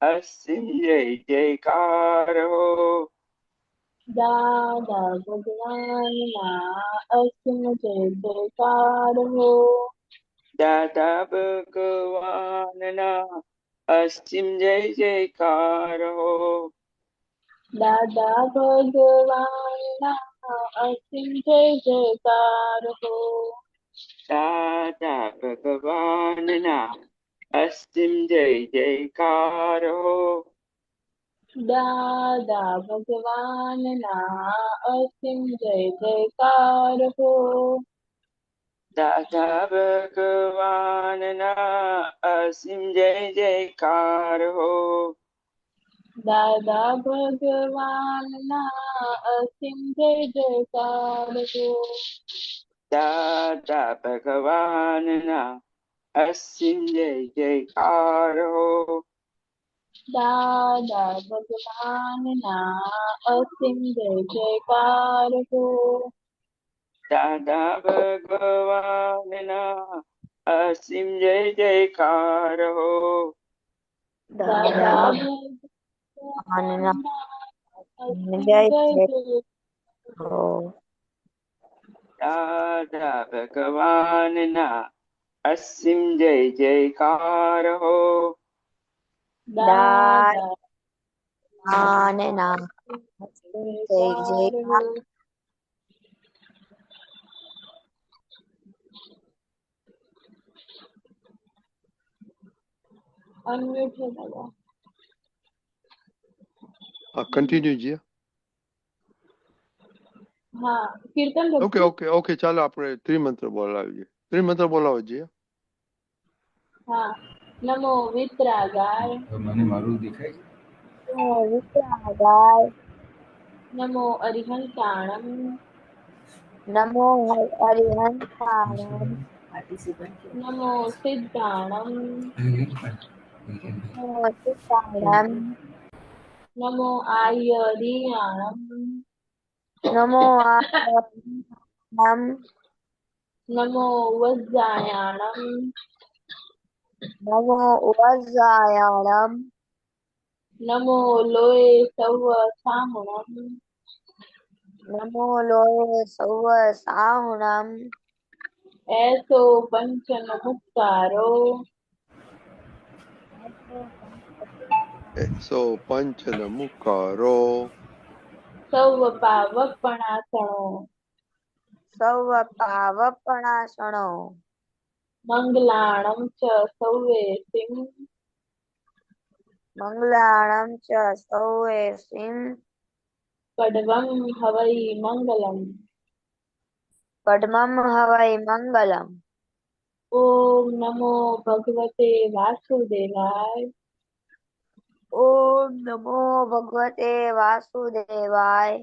અસીમ જય જયકાર હો. દાદા ભગવાનના અસીમ જય જયકાર હો. દાદા ભગવાનના અસીમ જય જયકાર હો. દાદા ભગવાનના અસીમ જય જયકાર હો. દાદા ભગવાનના અસીમ જય જયકાર હો. દાદા ભગવાનના અસીમ જય જયકાર હો. દાદા ભગવાનના અસીમ જય જયકાર હો. દાદા ભગવાનના અસીમ જય જયકાર હો. દાદા ભગવાનના અસીમ જય જયકાર હો. દાદા ભગવાનના અસીમ જય જયકાર હો. દાદા ભગવાનના અસીમ જય જયકાર હો. દાદા ભગવાનના અસીમ જય જય જય જય હો. દાદા ભગવાનના અસીમ જય જયકાર હો. દાદા ભગવાનના અસીમ જય જયકાર અનમ્યુટ છે દાદા. કન્ટિન્યુ જીયા. હા કીર્તન ઓકે ભક્તિ. ઓકે ઓકે ચાલો આપણે ત્રિમંત્ર બોલાવીએ. ત્રિમંત્ર બોલાવો જીયા. હા નમો વિતરાગાય. મને મારું દેખાય છે. વિતરાગાય. નમો અરિહંતાણમ. નમો અરિહંતાણમ. નમો સિદ્ધાણમ. નમો સિદ્ધાણમ. નમો આયરિયાણમ. નમો આયર્નમ. નમો વજ્જાયાણમ. નમો વજ્જાયાણમ. નમો લોય સવ સાહુણમ. નમો લોય સૌ સાહુણમ. એસો પંચન મુક્તારો. સો પંચન મુકારો. સૌ પાવપણાસણો. સૌ પાવપણાસણો. મંગલાણમ ચ સૌવે સિંહ. મંગલાણમ ચ સૌએ સિંહ. કડવમ હવૈ મંગલમ. પડમમ હવૈ મંગલમ. ઓમ નમો ભગવતે વાસુદેવાય. ઓમ નમો ભગવતે વાસુદેવાય.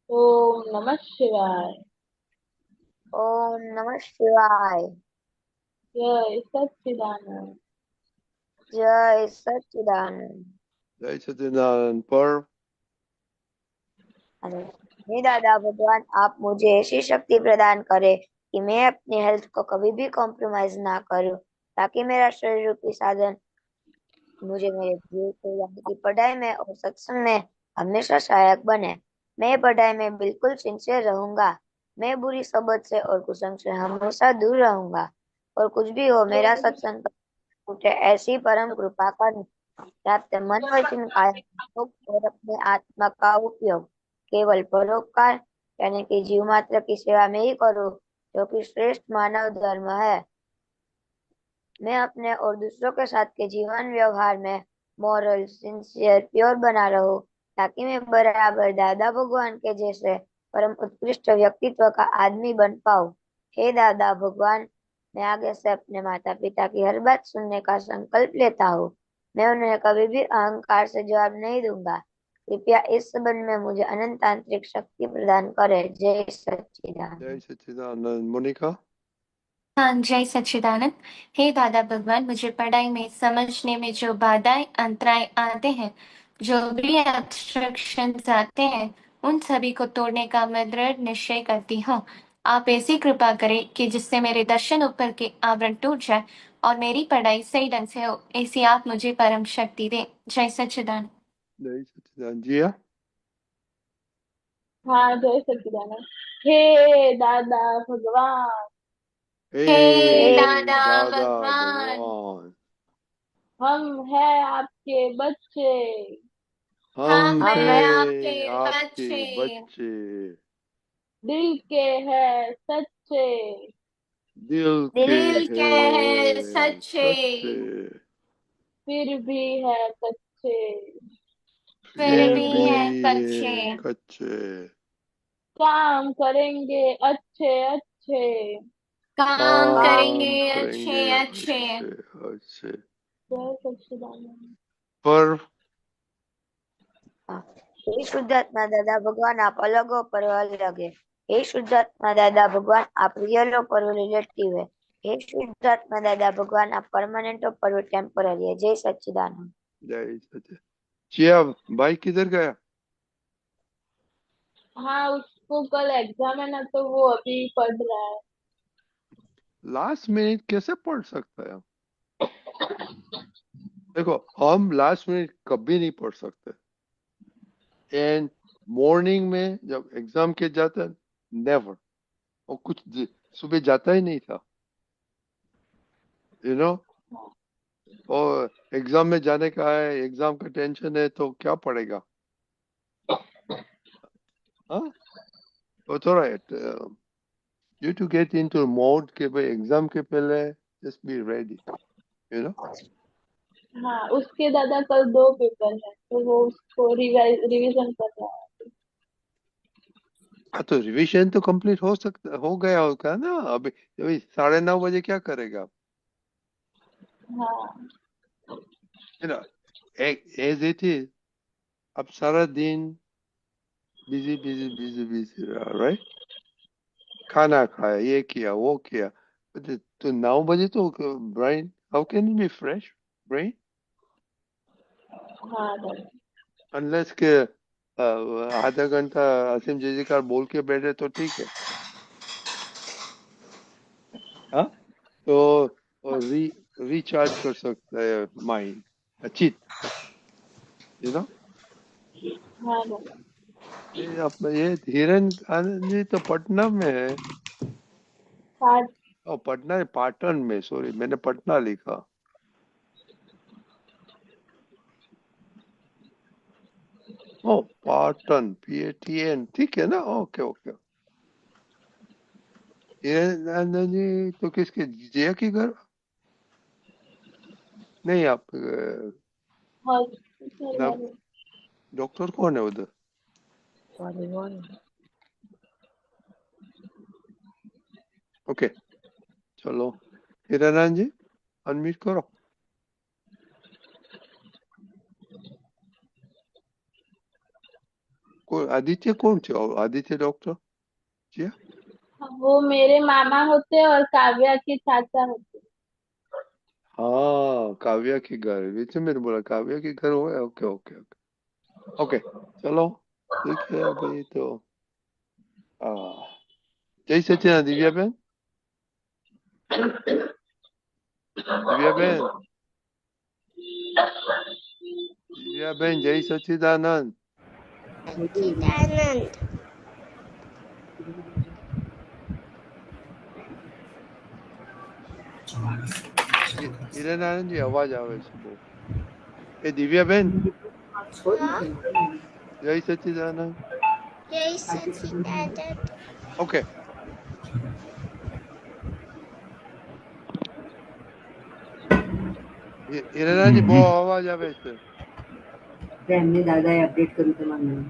ઓમ નમઃ શિવાય. ઓમ નમઃ શિવાય. જય સચ્ચિદાનંદ. જય सच्चिदानंद. જય સચિદાનંદ પર. हे दादा भगवान, आप मुझे ऐसी शक्ति प्रदान करें कि मैं अपनी हेल्थ को कभी भी कॉम्प्रोमाइज ना करूं, ताकि मेरा शरीर रूपी साधन मुझे मेरे ध्येय को यानी कि पढ़ाई में और सत्संग में हमेशा सहायक बने। मैं पढ़ाई में बिल्कुल सिंसियर रहूंगा। मैं बुरी सोबत से और कुसंग से हमेशा दूर रहूंगा, और कुछ भी हो मेरा सत्संग उठे ऐसी परम कृपा कर। प्राप्त मन वचन काया और अपने आत्मा का उपयोग केवल परोपकार यानी कि जीव मात्र की सेवा में ही करूं, जो कि श्रेष्ठ मानव धर्म है। मैं अपने और दूसरों के साथ के जीवन व्यवहार में मॉरल, सिंसियर, प्योर बना रहूं, ताकि मैं बराबर दादा भगवान के जैसे परम उत्कृष्ट व्यक्तित्व का आदमी बन पाऊं। हे दादा भगवान, मैं आगे से अपने माता पिता की हर बात सुनने का संकल्प लेता हूँ। मैं उन्हें कभी भी अहंकार से जवाब नहीं दूंगा। कृपया इस संबंध में मुझे अनंत आंतरिक शक्ति प्रदान करें। जय सच्चिदानंद। જય સચિદાનંદ. મોનિકા. हाँ, जय सच्चिदानंद। हे दादा भगवान, मुझे पढ़ाई में समझने में जो बाधाएं अंतराय आते हैं, जो भी ऑब्स्ट्रक्शंस आते हैं, उन सभी को तोड़ने का मैं दृढ़ निश्चय करती हूँ। आप ऐसी कृपा करें कि जिससे मेरे दर्शन ऊपर के आवरण टूट जाए और मेरी पढ़ाई सही ढंग से हो, ऐसी आप मुझे परम शक्ति दें। जय सच्चिदानंद। जय सच्चिदानंद। जिया हाँ, जय सच्चिदानंद। हे दादा भगवान, हे हे दादा दादा भगवान, भगवान, हम हैं आपके बच्चे, हम हम हैं थे आपके आपके बच्चे, बच्चे, दिल के हैं सच्चे, दिल के दिल के हैं हैं सच्चे, सच्चे, फिर भी है कच्चे, फिर फिर भी भी हैं कच्चे, हैं कच्चे, काम करेंगे अच्छे अच्छे, काम काम करेंगे करेंगे अच्छे अच्छे। अच्छे अच्छे, जय सच्चिदानंद। पर हे शुद्धात्मा दादा भगवान आप अलग हो पर अलग है। हे शुद्धात्मा दादा भगवान आप रियल हो पर रिलेटिव है। हे शुद्धात्मा दादा भगवान आप परमानेंट हो पर टेम्पररी है। जय सच्चिदानंद। जय सच्चे। जिया भाई किधर गया? हाँ, उसको कल एग्जाम है ना, तो वो अभी पढ़ रहा है। लास्ट मिनट कैसे पढ़ सकता है? देखो, हम लास्ट मिनट कभी नहीं पढ़ सकते, एंड मॉर्निंग में जब एग्जाम के जाता है, नेवर। और कुछ सुबह जाता ही नहीं था, यू नो। और एग्जाम में जाने का है, एग्जाम का टेंशन है, तो क्या पढ़ेगा? हाँ, वो थोड़ा you to get into mode के भाई एग्जाम के पहले just be ready, you know. हाँ, उसके दादा कल 2 पेपर है, तो वो उसको रिवीजन कर रहा है। हाँ, तो रिवीजन तो कंप्लीट हो गया होगा ना। अभी अभी 9:30 बजे क्या करेगा? हाँ, you know, as it is, अब सारा दिन बिजी बिजी बिजी बिजी रहा, राइट? खाना खाया, ये किया, वो किया, तो 9 बजे तो brain, how can be fresh brain हाँ दादा। अनलेस के आधा घंटा असीम जयकार बोल के बैठे तो ठीक है। हाँ, तो रिचार्ज कर सकता है माइंड, अच्छी, यू नो। हाँ दादा। ये हिरन आनंद जी तो पटना में है। पाँच। और पटना, पाटन में, सॉरी मैंने पटना लिखा। ओ, पाटन, PATN, ठीक है ना? Okay okay. हिरन आनंद जी तो किसके, जिया के घर? नहीं, आप हॉस्पिटल नाम, वाले। डॉक्टर कौन है उधर? ओके, चलो हिरन आनंद जी अनम्यूट करो। आदित्य कौन थे? आदित्य डॉक्टर जिया? वो मेरे मामा होते और काव्या के चाचा होते। हाँ, काव्या के घर, बीच में मैंने बोला काव्या के घर हुआ है। ओके ओके ओके ओके, चलो ठीक है। अभी तो आ, जय सचिन दिव्या बहन, दिव्या बहन, दिव्या बहन, जय सच्चिदानंद। सच्चिदानंद। हिरन आनंद जी अवाज આવે છે બહુ। એ દિવ્યા બેન, हाँ, જય સચ્चिदानंद। जय सच्चिदानंद। ओके, हिरन आनंद जी બહુ અવાજ આવે છે। એમને દાદાએ અપડેટ કર્યું તમારું નામ.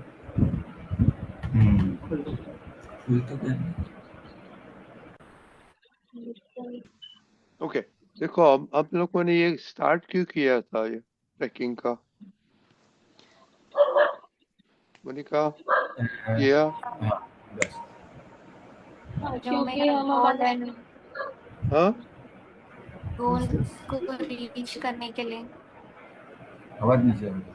ओके, देखो आप लोगों ने ये स्टार्ट क्यों किया था, ये ट्रैकिंग का? मोनिका, जिया, जो क्योंकि मेरा हम गोल हमारे है, हाँ, गोल को रीच करने के लिए। અવાજ નથી આવતો.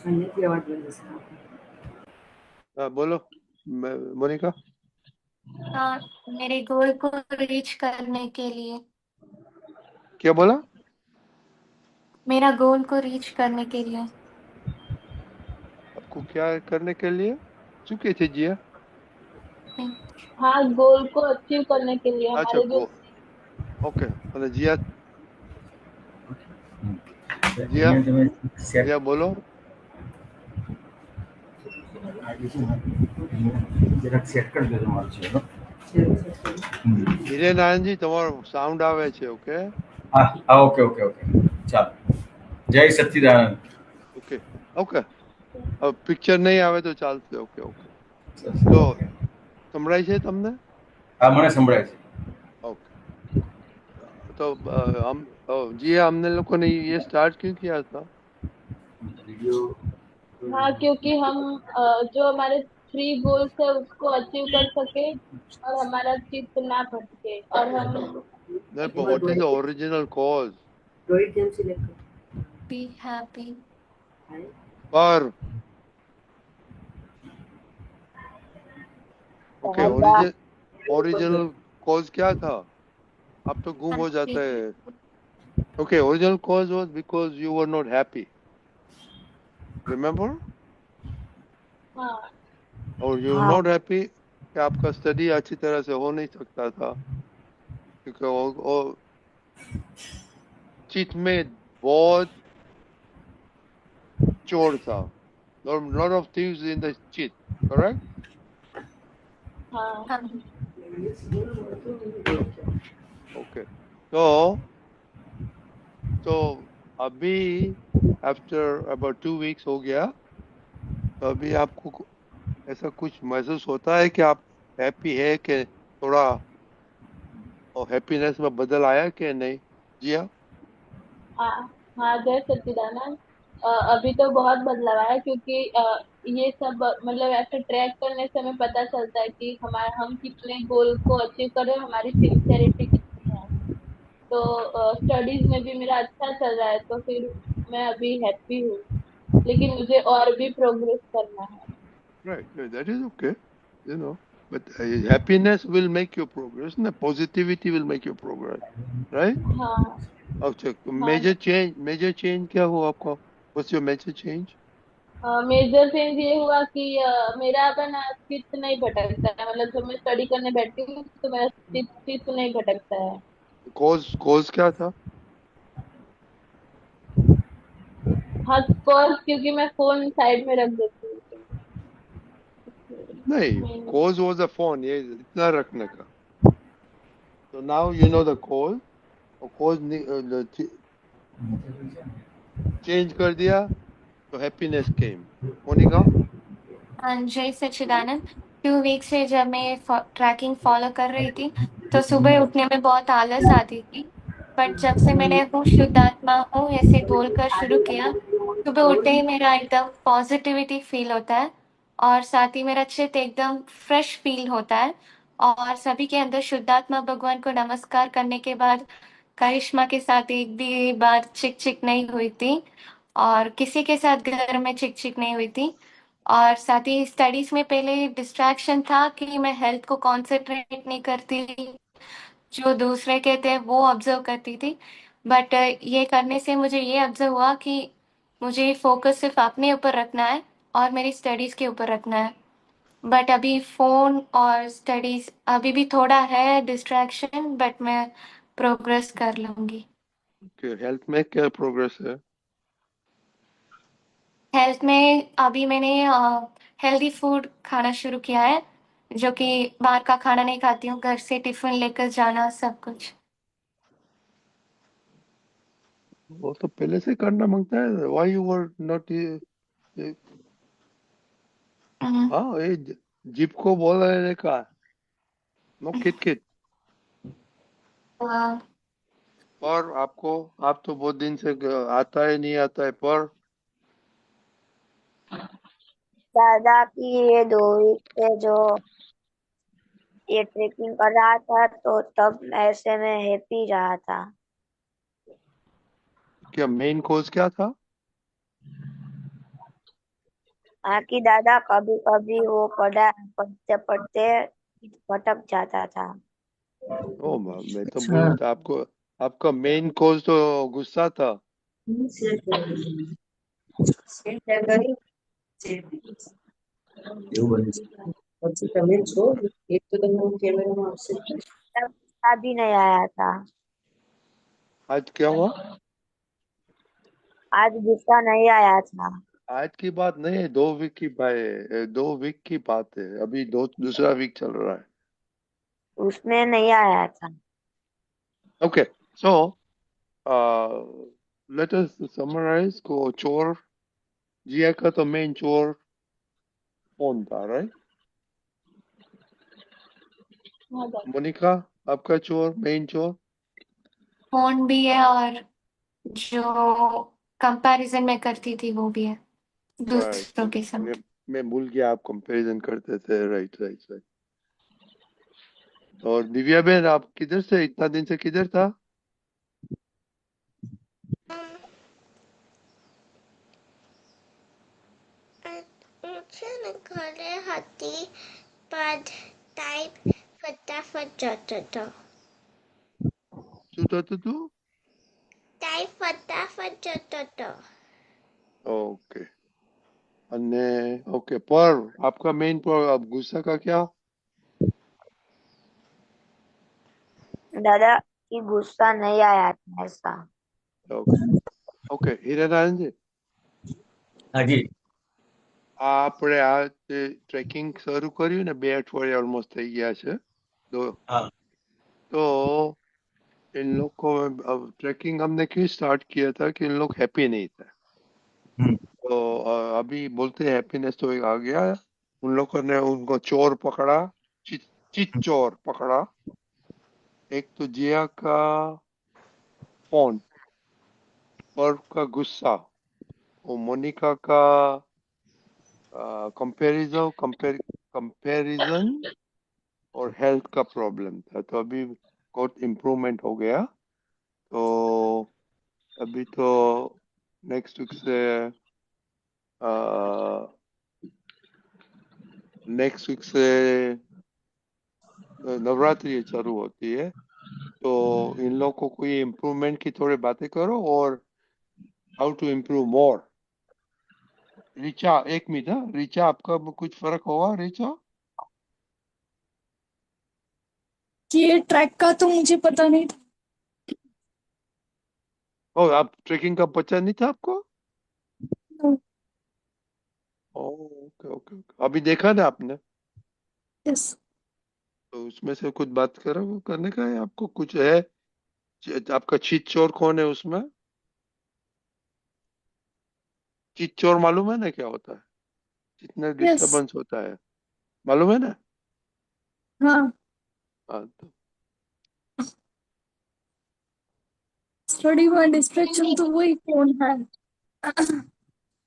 અહીંયાથી અવાજ બંધ થશે. हाँ बोलो। मोनिका? हाँ, मेरे गोल को रीच करने के लिए। क्या बोला? मेरा गोल को रीच करने के लिए। आपको क्या करने के लिए चुके थे जिया? हाँ, गोल को अचीव करने के लिए अच्छा, हमारे जो। ओके, मतलब जिया, जिया, અહીંયા તમે સેટ जिया बोलो। જરાક સેટ કરી દો તમારું છે હિરેન આનંદજી, તમારો સાઉન્ડ આવે છે. ઓકે, હા હા ઓકે ઓકે ઓકે ચાલો જય સચ્ચિદાનંદ ઓકે, ઓકે. હવે પિક્ચર નહીં આવે તો ચાલશે. Okay, okay. તો સંભળાય છે તમને? હા મને સંભળાય છે ओके. तो हम जी, हमने लोगों ने ये स्टार्ट क्यों किया था? વિડીયો हाँ, क्योंकि हम जो हमारे 3 गोल्स है उसको अचीव कर सके और हमारा चित्त ना भटके और हम। No, but what is the original cause? Rohit game select कर बी हैप्पी। है पर ओके, दादा ओरिजिनल कॉज क्या था? अब तो गुम हो जाता है. Okay, original cause was because you were not happy. Remember? हाँ, और यू वर हाँ नॉट हैप्पी कि आपका स्टडी अच्छी तरह से हो नहीं सकता था क्योंकि वो चित में बहुत चोर था. Lot of thieves in the चित, correct? हाँ, हाँ, ओके. तो अभी आफ्टर अबाउट 2 वीक्स हो गया, तो अभी आपको ऐसा कुछ महसूस होता है कि आप हैप्पी है कि थोड़ा हैप्पीनेस में बदल आया कि नहीं? जी हाँ. हाँ, हाँ, जय सच्चिदानंद। अभी तो बहुत बदलाव आया क्योंकि ये सब मतलब ऐसे ट्रैक करने से हमें पता चलता है कि हमारे हम कितने गोल को अचीव कर रहे हैं, हमारी सिंसियरिटी कितनी है। तो स्टडीज में भी मेरा अच्छा चल रहा है, तो फिर मैं अभी हैप्पी हूँ, लेकिन मुझे और भी प्रोग्रेस करना है। Right, right, that is okay, but happiness will make you progress, na positivity will make you progress, right? हाँ, अच्छा, तो हाँ। मेजर चेंज क्या हुआ आपको? What's your major change? Major change ये हुआ कि मेरा अपन चित्त नहीं भटकता है, मतलब जब मैं स्टडी करने बैठती हूँ तो मेरा चित्त नहीं भटकता है। कॉज क्या था? हाँ, कॉज क्योंकि मैं फोन साइड में रख देती हूँ। नहीं, हम्म, कॉज वाज अ फोन, ये इतना रखने का. तो now you know the cause, और कॉज चेंज कर दिया तो हैप्पीनेस केम. मोनिका? हाँ, जय सच्चिदानंद। 2 वीक से जब मैं ट्रैकिंग फॉलो कर रही थी तो सुबह उठने में बहुत आलस आती थी। बट जब से मैंने हूँ शुद्धात्मा हूँ ऐसे बोलकर शुरू किया, सुबह उठते ही मेरा एकदम पॉजिटिविटी फील होता है और साथ ही मेरा चित्त एकदम फ्रेश फील होता है। और सभी के अंदर शुद्धात्मा भगवान को नमस्कार करने के बाद करिश्मा के साथ एक भी बार चिक चिक नहीं हुई थी और किसी के साथ घर में चिक चिक नहीं हुई थी। और साथ ही स्टडीज में पहले डिस्ट्रैक्शन था कि मैं हेल्थ को कॉन्सेंट्रेट नहीं करती, जो दूसरे कहते हैं वो ऑब्जर्व करती थी। बट ये करने से मुझे ये ऑब्जर्व हुआ कि मुझे फोकस सिर्फ अपने ऊपर रखना है और मेरी स्टडीज के ऊपर रखना है। बट अभी फोन और स्टडीज अभी भी थोड़ा है डिस्ट्रैक्शन, बट मैं प्रोग्रेस कर लूंगी। हेल्थ में क्या प्रोग्रेस है? हेल्थ में अभी मैंने हेल्दी फूड खाना शुरू किया है, जो कि बाहर का खाना नहीं खाती हूँ, घर से टिफिन लेकर जाना सब कुछ। वो तो पहले से करना मांगता है. Why you were not? Hmm, हाँ, ये जीप को बोल रहे का नो किट किट. हाँ, पर आपको, आप तो बहुत दिन से आता है नहीं आता है पर. दादा की ये 2 वीक से जो ये ट्रेकिंग कर रहा था तो तब ऐसे में हैप्पी रहा था। क्या मेन कॉज क्या था? हाँ कि दादा कभी कभी वो पढ़ते पढ़ते भटक जाता था। ओ मैं तो बोलूँ तो आपको आपका मेन कोज तो गुस्सा था। એવું બને છે. પછી તમે છો એક તો તમને હું કેમેરામાં આવશે. तब गुस्सा भी नहीं आया था। आज क्या हुआ? आज गुस्सा नहीं आया था। आज की बात नहीं है, 2 वीक की भाई, 2 वीक की बात है, अभी दूसरा वीक चल रहा है। उसमें नहीं आया था। Okay, so let us summarize को चोर जिया का तो मेन चोर फोन था, राइट? हाँ दादा। मोनिका, आपका चोर मेन चोर? फोन भी है और जो कंपैरिजन में करती थी वो भी है राइट, दूसरों के साथ। मैं भूल गया आप कंपैरिजन करते थे, राइट राइट राइट। और दिव्या बहन, आप किधर से, इतना दिन से किधर था? હું છે ને ઘરે હતી પણ ટાઈપ ફટાફટ જતો હતો. શું થતું હતું? ટાઈપ ફટાફટ જતો હતો. ओके, अन्य ओके, पर आपका मेन पर अब गुस्सा का क्या? दादा कि गुस्सा नहीं आया था ऐसा। ओके ओके, हीरानारायण जी, हाँ जी. આપણે આ ટ્રેકિંગ શરૂ કર્યું ને 2 અઠવાડિયા ઓલમોસ્ટ થઈ ગયા છે તો हाँ. तो इन लोग को अब ट्रैकिंग हमने क्यों स्टार्ट किया था कि इन लोग हैप्पी नहीं थे, हम्म. तो अभी बोलते हैं हैप्पीनेस तो एक आ गया। उन लोगों ने उनको चोर पकड़ा, चित चित चोर पकड़ा। एक तो जिया का फोन और का गुस्सा, और मोनिका का कंपैरिजन कंपैरिजन और हेल्थ का प्रॉब्लम था। तो अभी बहुत इम्प्रूवमेंट हो गया। तो अभी तो नेक्स्ट वीक से नवरात्रि चालू होती है, तो इन लोगों को ये इम्प्रूवमेंट की थोड़ी बातें करो और how to improve more. Richa, एक मिनट, हाँ रिचा, आपका कुछ फर्क होगा रिचा? ये ट्रैक का तो मुझे पता नहीं था। ओ, आप ट्रेकिंग का पता नहीं था आपको? No. ओके ओके ओके, अभी देखा ना आपने? Yes. तो उसमें से कुछ बात करो, करने का है आपको कुछ है? आपका चीत चोर कौन है उसमें? चीत चोर मालूम है ना क्या होता है? कितना Yes. डिस्टरबेंस होता है, मालूम है ना? हाँ, हाँ तो स्टडी में डिस्ट्रैक्शन तो वही फोन है।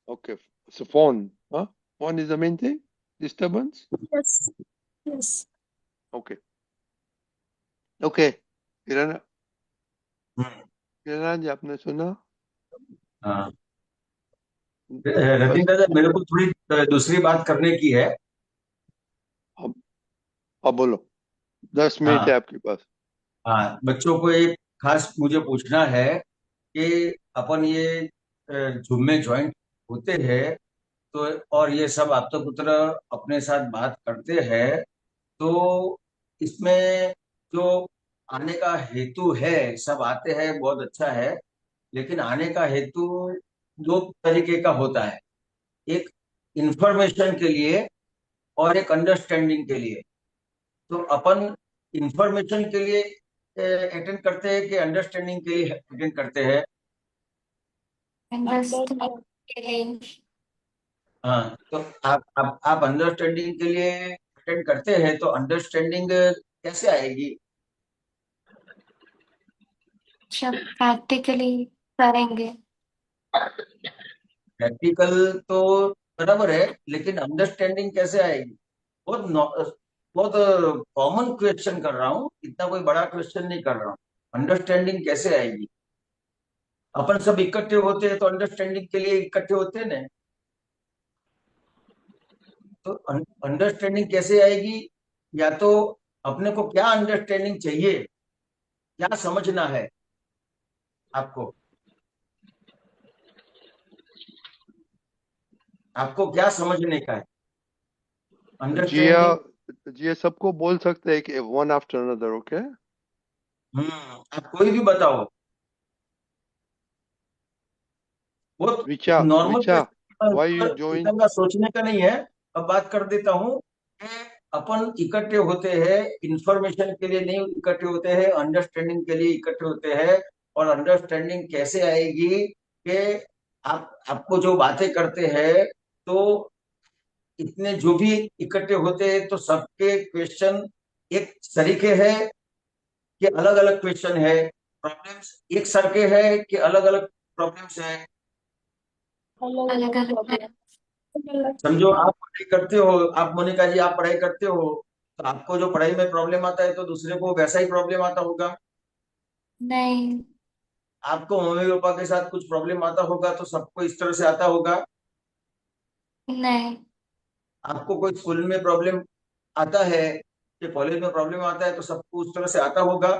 ओके, सो फोन, हाँ, phone is the main thing, disturbance. Yes. Yes. Okay okay, Kiran, hmm. Kiran ji आपने सुना? हाँ. बस रतिन दादा, मेरे को थोड़ी दूसरी बात करने की है. अब अब बोलो, 10 मिनट है हाँ. आपके पास। हाँ, बच्चों को एक खास मुझे पूछना है कि अपन ये झुम में ज्वाइंट होते हैं तो, और ये सब आपता पुत्र अपने साथ बात करते हैं, तो इसमें जो आने का हेतु है, सब आते हैं बहुत अच्छा है, लेकिन आने का हेतु दो तरीके का होता है. एक इंफॉर्मेशन के लिए और एक अंडरस्टैंडिंग के लिए. तो अपन इंफॉर्मेशन के लिए अटेंड करते हैं कि अंडरस्टैंडिंग के लिए अटेंड करते हैं? अंडरस्टैंड के लिए। हाँ, तो आप अंडरस्टैंडिंग के लिए अटेंड करते हैं, तो अंडरस्टैंडिंग कैसे आएगी? जब प्रैक्टिकली करेंगे। प्रैक्टिकल तो बराबर है, लेकिन अंडरस्टैंडिंग कैसे आएगी? बहुत बहुत कॉमन क्वेश्चन कर रहा हूँ, इतना कोई बड़ा क्वेश्चन नहीं कर रहा हूँ. अंडरस्टैंडिंग कैसे आएगी? अपन सब इकट्ठे होते हैं तो अंडरस्टैंडिंग के लिए इकट्ठे होते हैं ना. तो अंडरस्टैंडिंग कैसे आएगी? या तो अपने को क्या अंडरस्टैंडिंग चाहिए, क्या समझना है आपको, आपको क्या समझने का है? जिया अंडरस्टैंडिंग। जिया सबको बोल सकते हैं कि वन आफ्टर अनदर, ओके? आप कोई भी बताओ, बहुत विचा नॉर्मल विचा व्हाई यू क्वेश्चन, join? इतना सोचने का नहीं है। अब बात कर देता हूँ कि अपन इकट्ठे होते हैं इंफॉर्मेशन के लिए, नहीं इकट्ठे होते हैं अंडरस्टैंडिंग के लिए इकट्ठे होते हैं। और अंडरस्टैंडिंग कैसे आएगी कि आप आपको जो बातें करते हैं, तो इतने जो भी इकट्ठे होते हैं तो सबके क्वेश्चन एक तरीके है कि अलग अलग क्वेश्चन है, प्रॉब्लम्स एक सर के है कि अलग अलग प्रॉब्लम्स है। अलग अलग अलग अलग है। प्रॉब्लम। समझो आप पढ़ाई करते हो, आप मोनिका जी आप पढ़ाई करते हो, तो आपको जो पढ़ाई में प्रॉब्लम आता है तो दूसरे को वैसा ही प्रॉब्लम आता होगा। नहीं। आपको मम्मी पापा के साथ कुछ प्रॉब्लम आता होगा तो सबको इस तरह से आता होगा। नहीं। आपको कोई स्कूल में प्रॉब्लम आता है कि कॉलेज में प्रॉब्लम आता है तो सबको उस तरह से आता होगा।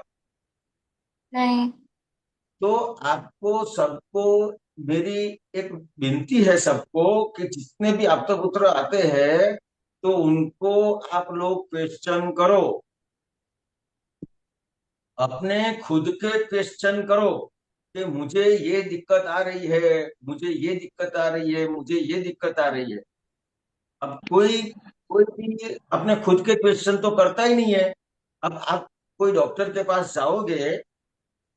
नहीं। तो आपको सबको मेरी एक विनती है सबको कि जितने भी आपका पुत्र आते हैं तो उनको आप लोग क्वेश्चन करो, अपने खुद के क्वेश्चन करो कि मुझे ये दिक्कत आ रही है, मुझे ये दिक्कत आ रही है, मुझे ये दिक्कत आ रही है। अब कोई कोई भी अपने खुद के क्वेश्चन तो करता ही नहीं है। अब आप कोई डॉक्टर के पास जाओगे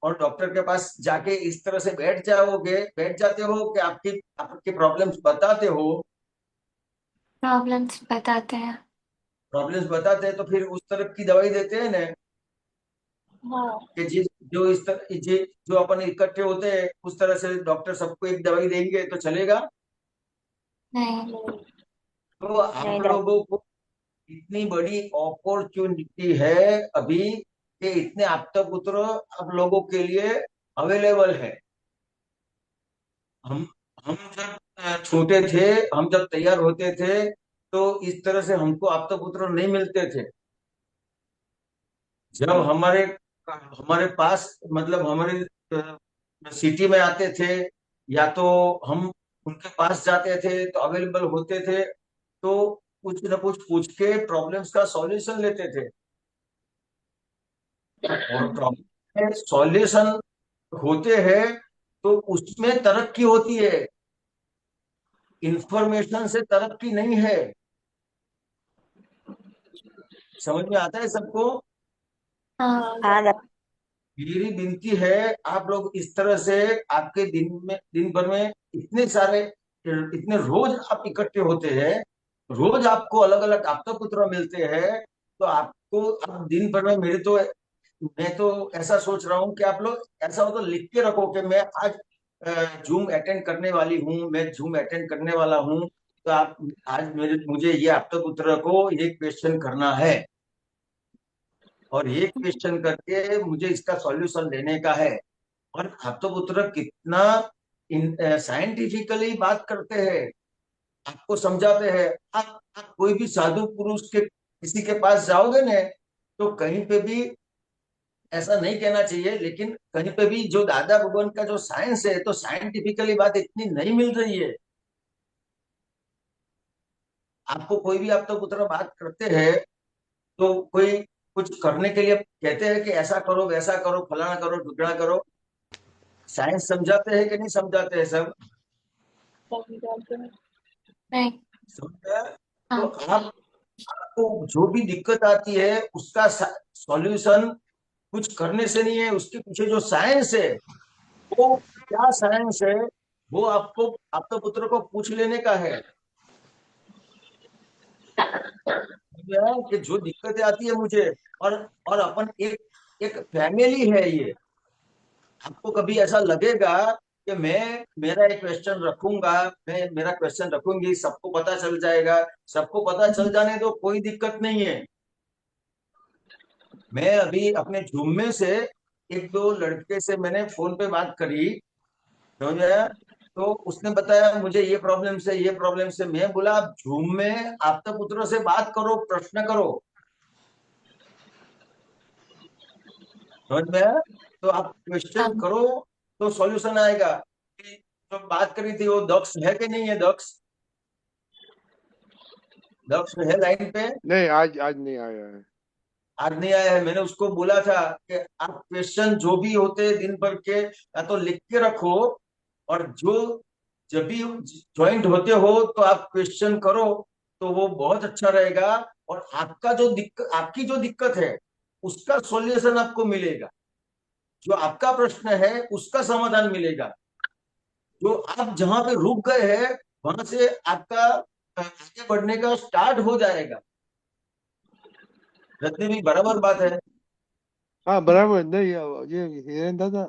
और डॉक्टर के पास जाके इस तरह से बैठ जाते हो कि आपकी आपके प्रॉब्लम्स बताते हो, प्रॉब्लम्स बताते हैं। प्रॉब्लम्स बताते हैं तो फिर उस तरह की दवाई देते हैं ना हाँ। कि जिस जो इस तरह जो अपन इकट्ठे होते हैं उस तरह से डॉक्टर सबको एक दवाई देंगे तो चलेगा। नहीं। तो नहीं आप दादा। लोगों को इतनी बड़ी अपॉर्चुनिटी है अभी कि इतने आपदा पुत्र आप लोगों के लिए अवेलेबल है। हम हम जब छोटे थे, हम जब तैयार होते थे तो इस तरह से हमको आपदा पुत्र नहीं मिलते थे। जब हमारे हमारे पास मतलब हमारे सिटी में आते थे या तो हम उनके पास जाते थे तो अवेलेबल होते थे, तो कुछ न कुछ पूछ के प्रॉब्लम्स का सॉल्यूशन लेते थे। और प्रॉब्लम सॉल्यूशन होते हैं तो उसमें तरक्की होती है, इंफॉर्मेशन से तरक्की नहीं है। समझ में आता है सबको? हाँ। हाँ दादा। मेरी विनती है आप लोग इस तरह से आपके दिन भर में इतने सारे इतने रोज आप इकट्ठे होते हैं, रोज आपको अलग अलग आपका पुत्र मिलते हैं, तो आपको आप दिन भर में मेरे तो मैं तो ऐसा सोच रहा हूँ कि आप लोग ऐसा हो तो लिख के रखो कि मैं आज जूम अटेंड करने वाली हूँ, मैं जूम अटेंड करने वाला हूँ, तो आप आज मेरे मुझे ये आपका पुत्र को ये क्वेश्चन करना है और ये क्वेश्चन करके मुझे इसका सॉल्यूशन देने का है। और पुत्र कितना साइंटिफिकली बात करते हैं, आपको समझाते हैं। आप कोई भी साधु पुरुष के किसी के पास जाओगे ना तो कहीं पे भी ऐसा नहीं कहना चाहिए, लेकिन कहीं पे भी जो दादा भगवान का जो साइंस है तो साइंटिफिकली बात इतनी नहीं मिल रही है। आपको कोई भी आप तो पुत्र बात करते हैं तो कोई कुछ करने के लिए कहते हैं कि ऐसा करो वैसा करो फलाना करो ढुकना करो, साइंस समझाते हैं कि नहीं समझाते हैं सब? नहीं। समझा? तो हाँ। आपको जो भी दिक्कत आती है उसका सॉल्यूशन कुछ करने से नहीं है, उसके पीछे जो साइंस है वो क्या साइंस है वो आपको आपका पुत्र को पूछ लेने का है। समझा? कि जो दिक्कतें आती है मुझे, और अपन एक एक फैमिली है ये। आपको कभी ऐसा लगेगा कि मैं मेरा एक क्वेश्चन रखूंगा, मैं मेरा क्वेश्चन रखूंगी सबको पता चल जाएगा, सबको पता चल जाने दो कोई दिक्कत नहीं है। मैं अभी अपने जूम में से एक दो लड़के से मैंने फोन पे बात करी, समझ में आया? तो उसने बताया मुझे ये प्रॉब्लम से, ये प्रॉब्लम से। मैं बोला आप जूम में आपके पुत्रों से बात करो, प्रश्न करो, समझ में आया? तो आप क्वेश्चन हाँ करो तो सॉल्यूशन आएगा। कि जो बात करी थी वो दक्ष है कि नहीं है? दक्ष, दक्ष है लाइन पे? नहीं, आज आज नहीं आया है। आज नहीं आया है। मैंने उसको बोला था कि आप क्वेश्चन जो भी होते हैं दिन भर के, या तो लिख के रखो, और जो जब भी ज्वाइंट होते हो तो आप क्वेश्चन करो, तो वो बहुत अच्छा रहेगा। और आपका जो दिक्कत, आपकी जो दिक्कत है उसका सॉल्यूशन आपको मिलेगा, जो आपका प्रश्न है उसका समाधान मिलेगा। जो आप जहां पे रुक गए हैं वहां से आपका आगे बढ़ने का स्टार्ट हो जाएगा। रत्नी भी बराबर बात है। हाँ, बराबर। नहीं, ये हिरेन दादा,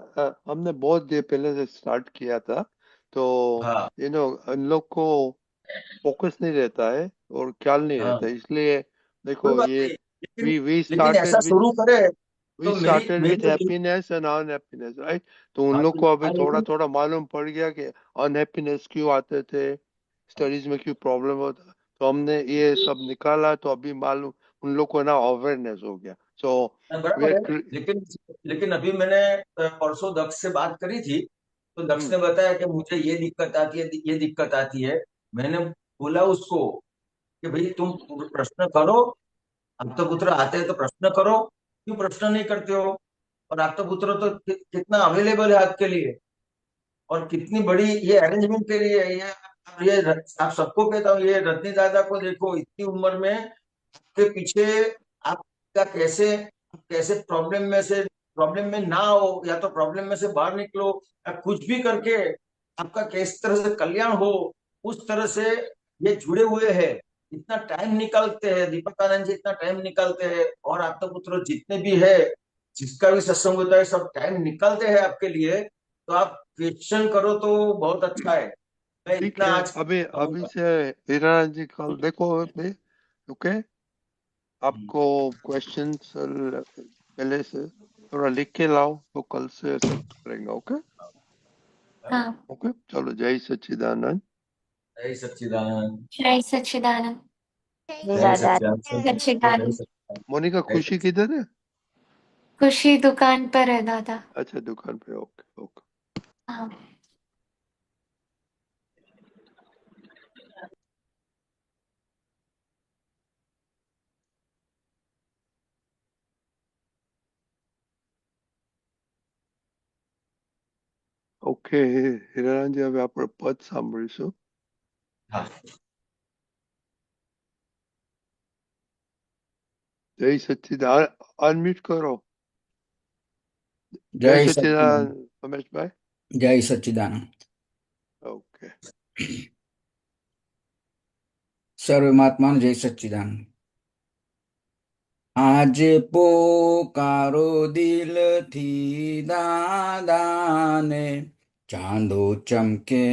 हमने बहुत देर पहले से स्टार्ट किया था, तो हाँ इन लोग को फोकस नहीं रहता है और ख्याल नहीं हाँ, रहता है, इसलिए कोई देखो बात ये नहीं। लेकिन वी लेकिन ऐसा स्टार्टेड विथ शुरू करे वी तो मेरी स्टार्टेड मेरी विथ जो हैप्पीनेस एंड अनहैप्पीनेस, राइट? तो उन हाँ, लोग को अभी थोड़ा लेकिन थोड़ा मालूम पड़ गया कि अनहैप्पीनेस क्यों आते थे, स्टडीज में क्यों प्रॉब्लम होता, तो हमने ये सब निकाला, तो अभी मालूम उन लोग को ना अवेयरनेस हो गया। सो वी बराबर है। आर लेकिन लेकिन अभी मैंने परसों दक्ष से बात करी थी, तो दक्ष ने बताया कि मुझे ये दिक्कत आती है, ये दिक्कत आती है। मैंने बोला उसको कि भाई तुम प्रश्न करो, अब तो पुत्र आते हैं तो प्रश्न करो, क्यों प्रश्न नहीं करते हो? और आप तो पुत्र तो कितना अवेलेबल है आपके लिए, और कितनी बड़ी ये अरेंजमेंट के लिए है। ये आप सबको कहता हूँ, ये रजनी दादा को देखो, इतनी उम्र में आपके पीछे, आपका कैसे, आप कैसे प्रॉब्लम में ना हो, या तो प्रॉब्लम में से बाहर निकलो, या कुछ भी करके आपका किस तरह से कल्याण हो, उस तरह से ये जुड़े हुए हैं। इतना टाइम निकालते हैं दीपक आनंद जी, इतना टाइम निकालते हैं, और आप तो पुत्र जितने भी है, जिसका भी सत्संग होता है, सब टाइम निकालते हैं आपके लिए। तो आप क्वेश्चन करो तो बहुत अच्छा है। मैं ठीक इतना है। आज अभी अभी कहूंगा। से हीरा जी कल देखो मैं, ओके, हम्म। आपको क्वेश्चंस पहले से थोड़ा लिख के लाओ, तो कल से अटेम्प्ट करेंगे। ओके, हाँ। ओके, चलो, जय सच्चिदानंद। जय सच्चिदानंद। जय सच्चिदानंद। जी जय दादा। सच्चिदानंद। जय सच्चिदानंद। सच्चिदानंद। मोनिका, जय खुशी सच्चिदानंद। किधर है? खुशी दुकान पर है दादा। अच्छा, दुकान पे। Okay, okay. हाँ। ઓકે, હીરાનંદજી, હવે આપણે પદ સાંભળીશું. हाँ। જય સચ્ચિદાનંદ. અનમ્યુટ કરો. જય जय सच्चिदानंद। સચ્ચિદાનંદ રમેશભાઈ. जय सच्चिदानंद। ઓકે. सर्वमात्मा जय सच्चिदानंद। आज पोकारो दिल थी दादाने, चांदो चमके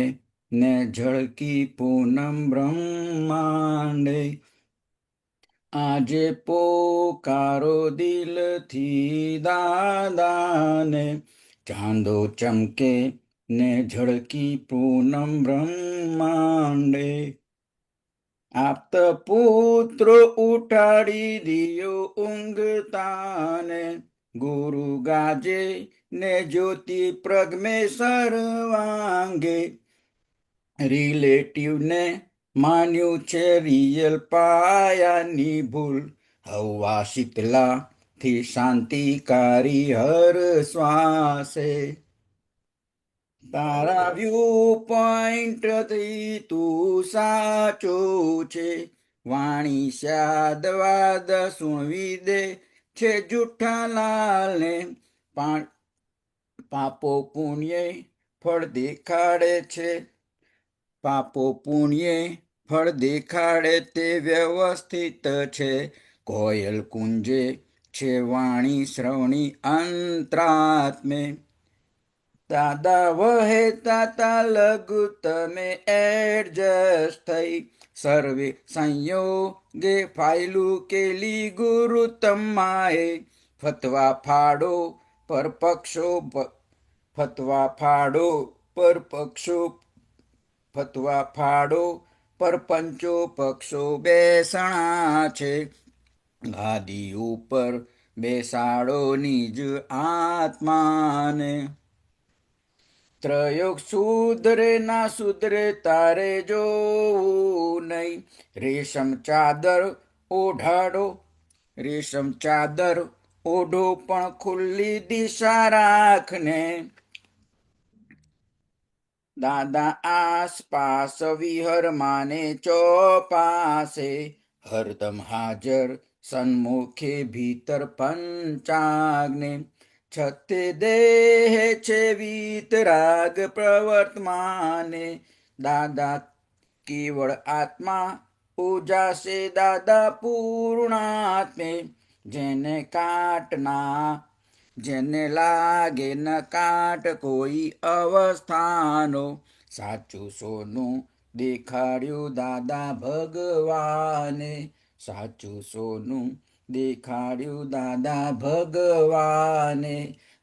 ने झळकी पूनम ब्रह्मांडे। आज पोकारो दिल थी दादाने, चांदो चमके ने झळकी पूनम ब्रह्मांडे। આપત પુત્રો ઉઠાડી દિયો ઊંઘતાને, ગુરુ ગાજે ને જ્યોતિ પ્રગમે સર્વાંગે. રિલેટિવ ને માન્યું છે રિયલ પાયાની ભૂલ, હવા શીતલા થી શાંતિકારી હર શ્વાસે. તારા વ્યૂ પોઈન્ટથી તું સાચો છે, વાણી શાદવાદ સુણવી દે છે જુઠ્ઠા લાલને. પાપો પુણ્ય ફળ દેખાડે છે, પાપો પુણ્ય ફળ દેખાડે તે વ્યવસ્થિત છે. કોયલ કુંજે છે વાણી શ્રવણી અંતરાત્મે. દાદા વહેતા તા લઘુત્તમે એડજસ્ટ થઈ, સર્વે સંયોગે ફાયલું કેલી ગુરુ તમાએ. ફતવા ફાડો પર પક્ષો, ફતવા ફાડો પર પક્ષો ફતવા ફાડો પરપંચો પક્ષો બેસણા છે, ગાદી ઉપર બેસાડો નિજ આત્માને. ત્રયોગ સુધરે ના સુધરે તારે જોવું નહીં, રેશમ ચાદર ઓઢાડો, રેશમ ચાદર ઓઢો પણ ખુલ્લી દિશા રાખને. દાદા આસપાસ વિહર માને ચોપાસે, હરદમ હાજર સન્મુખે ભીતર પંચાગ્ને. છતે દેહ છે વીતરાગ પ્રવર્તમાને, દાદા કેવળ આત્મા ઉજાસે દાદા પૂર્ણાત્મે. જેને કાટના જેને લાગે ન કાટ કોઈ અવસ્થાનો, સાચું સોનું દેખાડ્યું દાદા ભગવાને, સાચું સોનું દેખાડ્યું દાદા ભગવાને,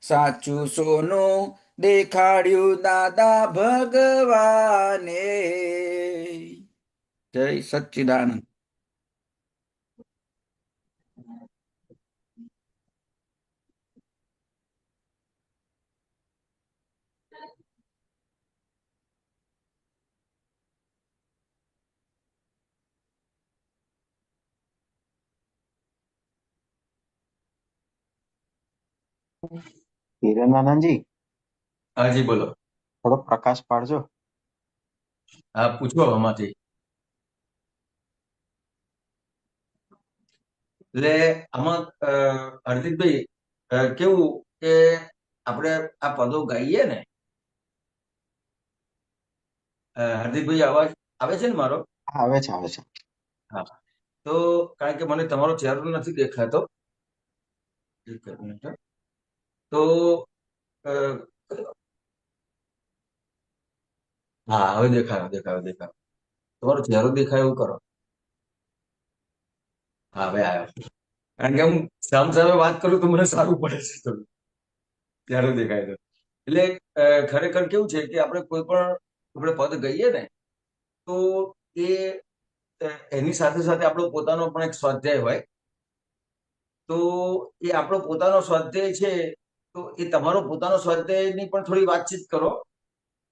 સાચું સોનું દેખાડ્યું દાદા ભગવાને. જય સચ્ચિદાનંદ. હિરણાનંદજી, હાજી બોલો. થોડો પ્રકાશ પાડજો. હા પૂછો આમાંથી. એટલે આમાં હાર્દિકભાઈ કેવું કે આપણે આ પદો ગાઈએ ને, હાર્દિકભાઈ અવાજ આવે છે ને મારો? આવે છે, આવે છે. હા, તો કારણ કે મને તમારો ચહેરો નથી દેખાતો. એક મિનિટ. તો હા હવે દેખાયો દેખાયો દેખાયો. તમારો ચહેરો દેખાય એવું કરો. હા હવે આવ્યો. કારણ કે હું સામે વાત કરું તો મને સારું પડે છે થોડું, ચહેરો દેખાય તો. એટલે ખરેખર કેવું છે કે આપણે કોઈ પણ આપણે પદ ગઈએ ને તો એ એની સાથે સાથે આપણો પોતાનો પણ એક સ્વાધ્યાય હોય. તો એ આપણો પોતાનો સ્વાધ્યાય છે, તો એ તમારો પોતાનો સ્વાધ્યાયની પણ થોડી વાતચીત કરો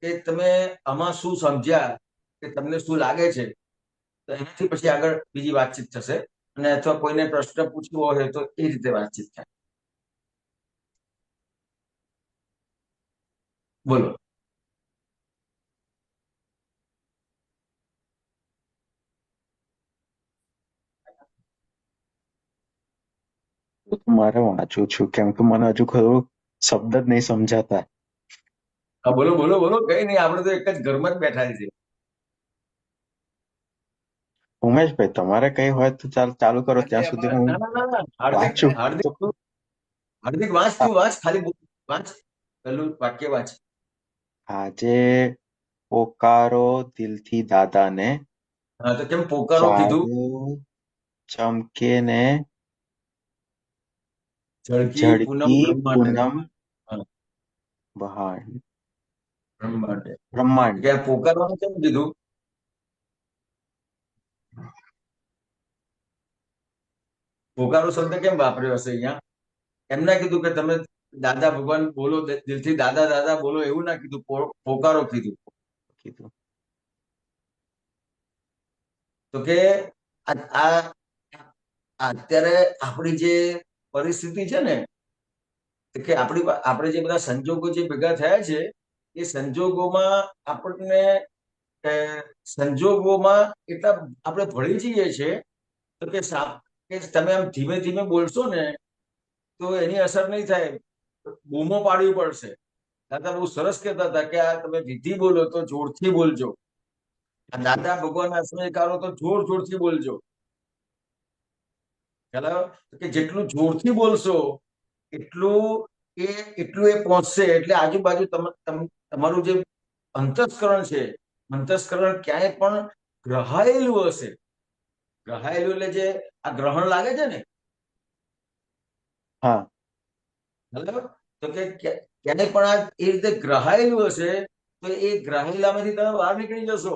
કે તમે આમાં શું સમજ્યા, કે તમને શું લાગે છે. તો એનાથી પછી આગળ બીજી વાતચીત થશે, અને અથવા કોઈને પ્રશ્ન પૂછવો હોય તો એ રીતે વાતચીત થાય. બોલો. મારે વાંચું છું કેમ કે મને હજુ ખરું શબ્દ જ નહીં સમજાતા. હા બોલો બોલો બોલો, કઈ નહીં, આપણે તો એક જ ઘરમાં જ બેઠા છીએ. ઉમેશભાઈ, તમારે કઈ હોય તો ચાલુ કરો, ત્યાં સુધી હું વાંચું. હાર્દિક વાંચ, તું વાંચ, ખાલી વાંચ, પેલું વાક્ય વાંચ. આજે પોકારો દિલથી દાદાને, હા તો કેમ પોકારો કીધું? ચમકે ને ઝળકી પૂનમ બ્રહ્માંડ. કે પોકારવાનું કેમ કીધું? પોકારો શબ્દ કેમ વાપર્યો હશે અહીંયા? એમ ના કીધું કે તમે દાદા ભગવાન બોલો, દિલથી દાદા દાદા બોલો, એવું ના કીધું, પોકારો કીધું. તો કે અત્યારે આપણી જે પરિસ્થિતિ છે ને, કે આપણે જે બધા સંજોગો જે ભેગા થયા છે, એ સંજોગોમાં આપણને સંજોગોમાં એટલા આપણે ભળી જઈએ છીએ તો કે તમે આમ ધીમે ધીમે બોલશો ને તો એની અસર નહીં થાય, બૂમો પાડવી પડશે. દાદા બહુ સરસ કહેતા હતા કે આ તમે વિધિ બોલો તો જોરથી બોલજો, દાદા ભગવાનના સમયકારો તો જોર જોરથી બોલજો. કે જેટલું જોરથી બોલશો એટલું એ પહોંચશે. એટલે આજુબાજુ તમારું જે અંતસ્કરણ છે, અંતસ્કરણ ક્યાંય પણ ગ્રહાયેલું હશે. ગ્રહાયેલું એટલે જે આ ગ્રહણ લાગે છે ને, હા બરાબર, તો કે ક્યાંય પણ આ એ રીતે ગ્રહાયેલું હશે તો એ ગ્રાહિલામાંથી તમે બહાર નીકળી જશો.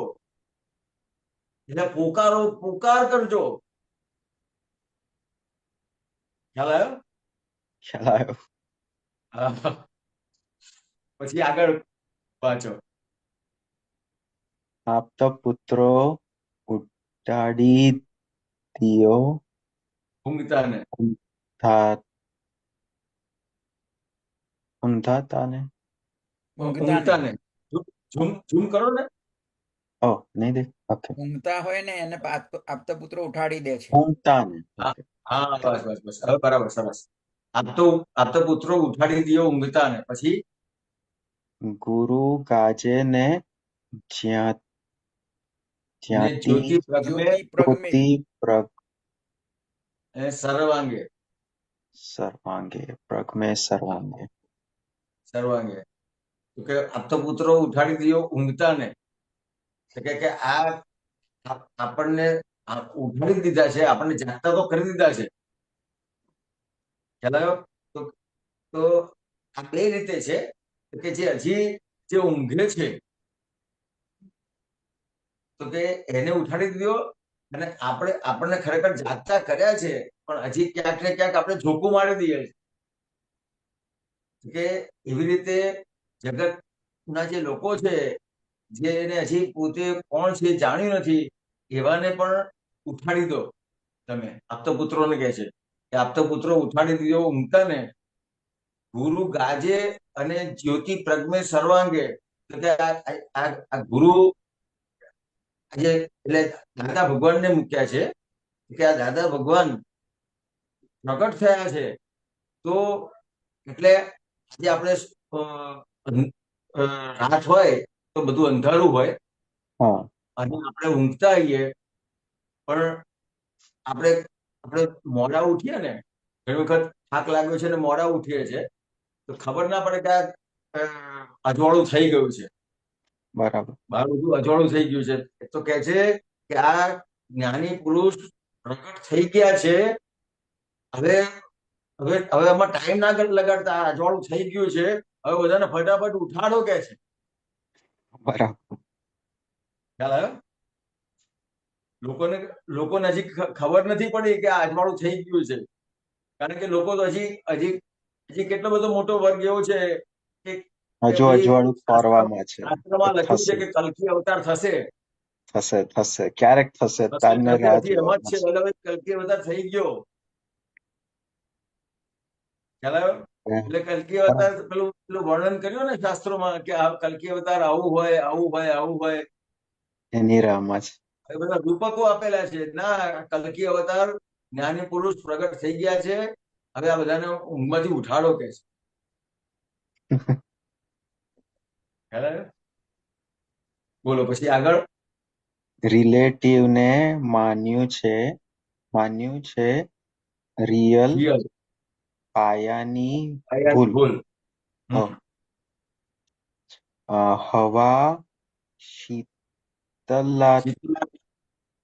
એટલે પોકારો, પોકાર કરજો. ખ્યાલ આવ્યો? ખ્યાલ આવ્યો. હા. પછી આગળ વાંચો. આપતા પુત્રો ઉડાડી દિયો ઊંઘતાને. ઊંઘાતાને. ઊંઘતાને ઝૂમ કરો ને. ઓહ, નહીં દે. ઓકે. ઊંઘતા હોય ને એને આપતા પુત્રો ઉઠાડી દે છે. ઊંઘતાને. હા, બસ બસ બસ, હવે બરાબર, સરસ. આપતા પુત્રો ઉઠાડી દિયો ઊંઘતાને. પછી ગુરુ ગાજે ને જ્યોતિ પ્રગમે જ્યોતિ પ્રગ સર્વાંગે. સર્વાંગે. તો કે આપતા પુત્રો ઉઠાડી દિયો ઊંઘતાને. કે આ આપણને ઉઠાડી દીધા છે, આપણને જાગતા તો કરી દીધા છે. ખ્યાલ આવ્યો? તો આ બે રીતે છે કે જે ઊંઘે છે તો કે એને ઉઠાડી દીધો, અને આપણને ખરેખર જાગતા કર્યા છે, પણ હજી ક્યાંક ને ક્યાંક આપણે ઝોકું મારી દઈએ છીએ કે એવી રીતે જગતના જે લોકો છે, જે એને હજી પોતે કોણ છે જાણ્યું નથી, એવાને પણ ઉઠાડી દો તમે. આપતા પુત્રોને કહે છે કે આપતા પુત્રો ઉઠાડી દીધો ઊંઘતાને. ગુરુ ગાજે અને જ્યોતિ પ્રગમે સર્વાંગે. તો કે આ ગુરુ એટલે દાદા ભગવાનને મૂક્યા છે કે આ દાદા ભગવાન પ્રગટ થયા છે. તો એટલે આજે આપણે રાત હોય તો બધું અંધારું હોય, અને આપણે ઊંઘતા આવીએ, પણ આપણે મોડા ઉઠીએ ને, ઘણી વખત થાક લાગ્યો છે ને મોડા ઉઠીએ છે, તો ખબર ના પડે કે અજવાળું થઈ ગયું છે. બરાબર. બહાર બધું અજવાળું થઈ ગયું છે. તો કે છે કે આ જ્ઞાની પુરુષ પ્રગટ થઈ ગયા છે. હવે આમાં ટાઈમ ના લગાડતા, અજવાળું થઈ ગયું છે, હવે બધાને ફટાફટ ઉઠાડો કે છે. બરાબર. ખ્યાલ આવ્યો? લોકોને હજી ખબર નથી પડી કે આ અજવાળું થઈ ગયું છે, કારણ કે લોકો તો હજી કેટલો બધો મોટો વર્ગ એવો છે કે હજુ અજવાળું ફરવામાં છે. શાસ્ત્રમાં લખ્યું છે કે કલ્કી અવતાર થશે. ક્યારેક થશે. તારને રાહ જોવામાં છે. કલ્કી અવતાર થઈ ગયો. ખ્યાલ આવ્યો? એટલે કલ્કી અવતાર પેલું વર્ણન કર્યું ને શાસ્ત્રોમાં કે આ કલ્કી અવતાર આવું હોય, આવું હોય, આવું હોય. એની રાહમાં છે. એ બધા રૂપકો આપેલા છે. ના, કલ્કી અવતાર જ્ઞાની પુરુષ પ્રગટ થઈ ગયા છે, હવે આ બધાને ઊંઘમાંથી ઉઠાડો કે છે. બોલો પછી આગળ. રિલેટિવ ને માન્યું છે રિયલ પાયાની ભૂલ. હવા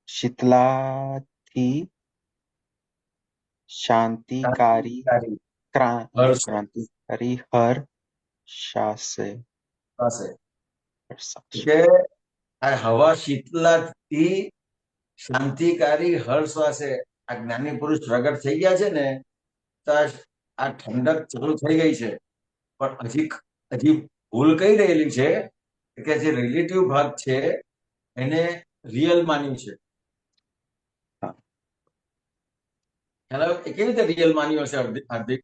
શીતલાથી ક્રાંતિકારી હર શાસે. હવા શીતલાથી શાંતિકારી હર્ષ વાસે. આ જ્ઞાની પુરુષ પ્રગટ થઈ ગયા છે ને, તો આ ઠંડક ચાલુ થઈ ગઈ છે. પણ હજી ભૂલ કઈ રહેલી છે કે જે રિલેટિવ ભાગ છે એને રિયલ માન્યું છે. હેલો, એ કેવી રીતે રિયલ માન્યું હશે હાર્દિક?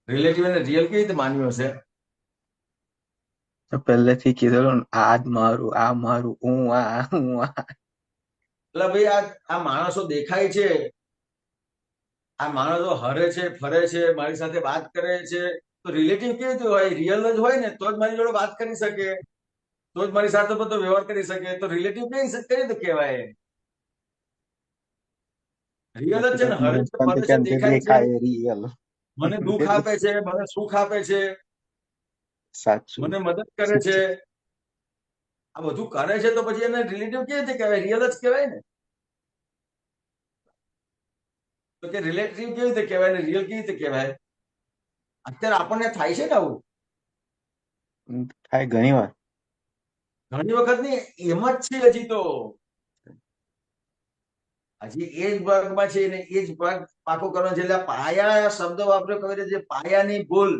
રિલેટિવ અને રિયલ કેવી રીતે માન્યું હશે? પહેલેથી કીધેલું, આ મારું, આ મારું, હું આ. એટલે ભાઈ આ માણસો દેખાય છે, આ માણસો હરે છે, ફરે છે, મારી સાથે વાત કરે છે, તો રિલેટિવ કેવી રીતે હોય? રિયલ જ હોય ને તો જ મારી જોડે વાત કરી શકે, તો જ મારી સાથે બધો વ્યવહાર કરી શકે. તો રિલેટિવ કઈ રીતે કહેવાય? રિયલ જ છે ને, હરે છે, ફરે છે, દેખાય છે, મને દુઃખ આપે છે, મને સુખ આપે છે, મને મદદ કરે છે, આ બધું કરે છે, તો પછી એને રિલેટિવ કેવી રીતે કહેવાય? રિયલ જ કહેવાય ને. તો કે રિલેટિવ કેવી રીતે કહેવાય ને રિયલ કેવી રીતે કહેવાય? અત્યારે આપણને થાય છે ને આવું. થાય ઘણી વાર. ઘણી વખત નહીં, એમ જ છે હજી તો. હજી એ જ ભાગમાં છે ને એ જ ભાગ પાકો કરવાનો છે. એટલે પાયા શબ્દ વાપર્યો કહે છે પાયાની ભૂલ,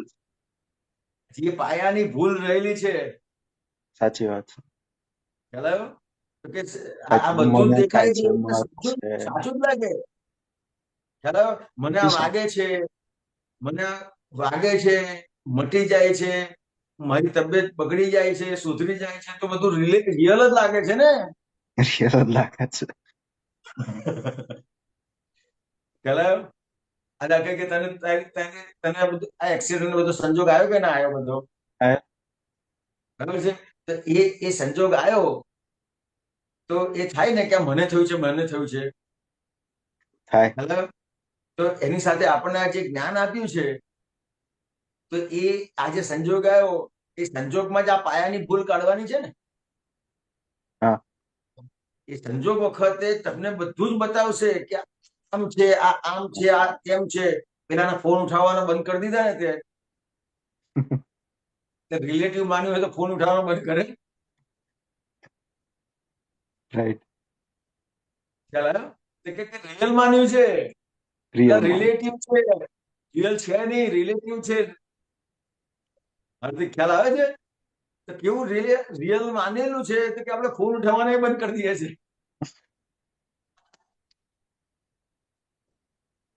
જે પાયાની ભૂલ રહેલી છે. સાચી વાત છે. ખ્યાલ આવ્યો? તો કે આ બધું મને દેખાય થાય છે છે, મત છે. સાચું જ લાગે. ખ્યાલ આવ્યો? મને આ વાગે છે, મને આ વાગે છે, મટી જાય છે, મારી તબિયત બગડી જાય છે, સુધરી જાય છે, તો બધું રિયલ જ લાગે છે ને. રિયલ જ લાગે છે. ખ્યાલ આવ્યો? આ દાખલે કે તને તને આ બધું આ એક્સિડન્ટ બધો સંજોગ આવ્યો કે ના આવ્યો બધો? બરાબર છે. તો એ સંજોગ આવ્યો તો એ થાય ને કે મને થયું છે, મને થયું છે. થાય. તો એની સાથે આપણને આ જે જ્ઞાન આપ્યું છે, તો એ આ જે સંજોગ આવ્યો એ સંજોગમાં જ આ પાયાની ભૂલ કાઢવાની છે ને. એ સંજોગ વખતે તમને બધું જ બતાવશે કે આમ છે, આ આમ છે, આ તેમ છે. પેલાના ફોન ઉઠાવવાના બંધ કરી દીધા ને તે રિલેટિવ માન્યું હોય તો ફોન ઉઠાવવાનો બંધ કરે. રાઈટ. ખ્યાલ આવ્યો? કે રિયલ માન્યું છે, રિલેટિવ છે, રિયલ છે નહીં, રિલેટિવ છે. ખ્યાલ આવે છે? તો કેવું રિયલ માનેલું છે તો કે આપણે ફોન ઉઠાવવાના બંધ કરી દઈએ છીએ.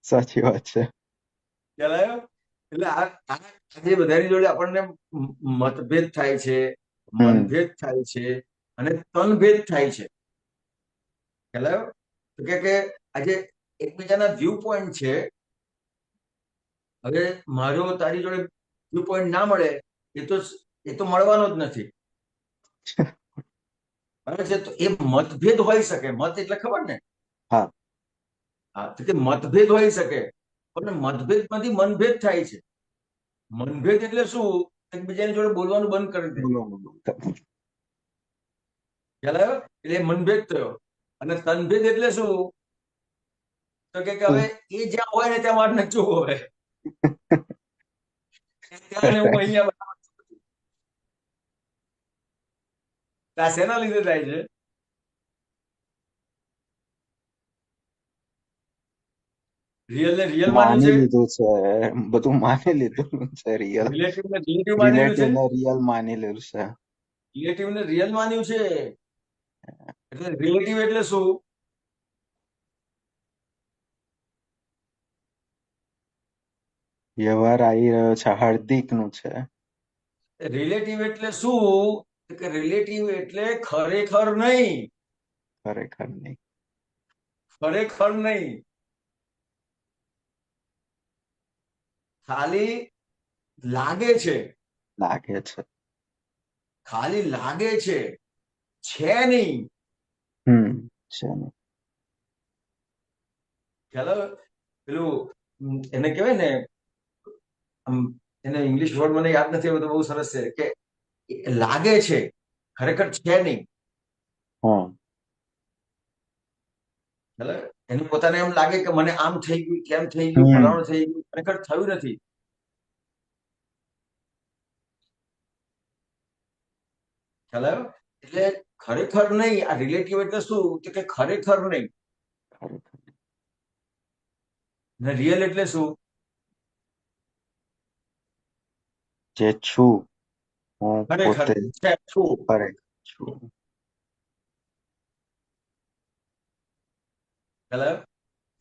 સાચી વાત છે. ખ્યાલ આવ્યો? એટલે આ જે બધાની જોડે આપણને મતભેદ થાય છે, મનભેદ થાય છે અને તનભેદ થાય છે. ખ્યાલ આવ્યો? તો કે આજે એકબીજાના વ્યૂ પોઈન્ટ છે. હવે મારો તારી જોડે વ્યૂ પોઈન્ટ ના મળે એ તો મળવાનો જ નથી. બરાબર છે. તો એ મતભેદ હોઈ શકે. મત એટલે ખબર ને? હા. તો કે મતભેદ હોઈ શકે, પણ મતભેદમાંથી મનભેદ થાય છે. મનભેદ એટલે શું? એકબીજાની જોડે બોલવાનું બંધ કરી દે. ખ્યાલ આવ્યો? એટલે મનભેદ થયો. અને તનભેદ એટલે શું? તો કે હવે એ જ્યાં હોય ને ત્યાં મારે નચવું હોય. ત્યાં હું અહીંયા શેના લીધે થાય છે? રિયલ ને રિયલ માની લીધું છે, બધું માની લીધું છે. રિયલ રિલેટિવ ને રિયલ માની લીધું છે. રિલેટિવ ને રિયલ માન્યું છે. એટલે રિલેટિવ એટલે શું? વ્યવહાર આવી રહ્યો છે, હાર્દિક નું છે. રિલેટિવ એટલે શું? કે રિલેટિવ એટલે ખરેખર નહીં. ખરેખર નહીં. ખરેખર નહીં. ખાલી લાગે છે. લાગે છે. ખાલી લાગે છે નહીં. છે નહીં. ખ્યાલ પેલું એને કહેવાય ને, એને ઇંગ્લિશ વર્ડ મને યાદ નથી આવતો, બહુ સરસ છે કે લાગે છે ખરેખર છે નહીં. એને પોતાને એમ લાગે કે મને આમ થઈ ગયું, કેમ થઈ ગયું, ફલાણું થઈ ગયું, ખરેખર થયું નથી. ખ્યાલ આવ્યો? એટલે ખરેખર નહીં. આ રિલેટિવ એટલે શું? તો કે ખરેખર નહીં. ને રિયલ એટલે શું? જે છું હું ખરેખર પોતે છું. ખરેખર છું.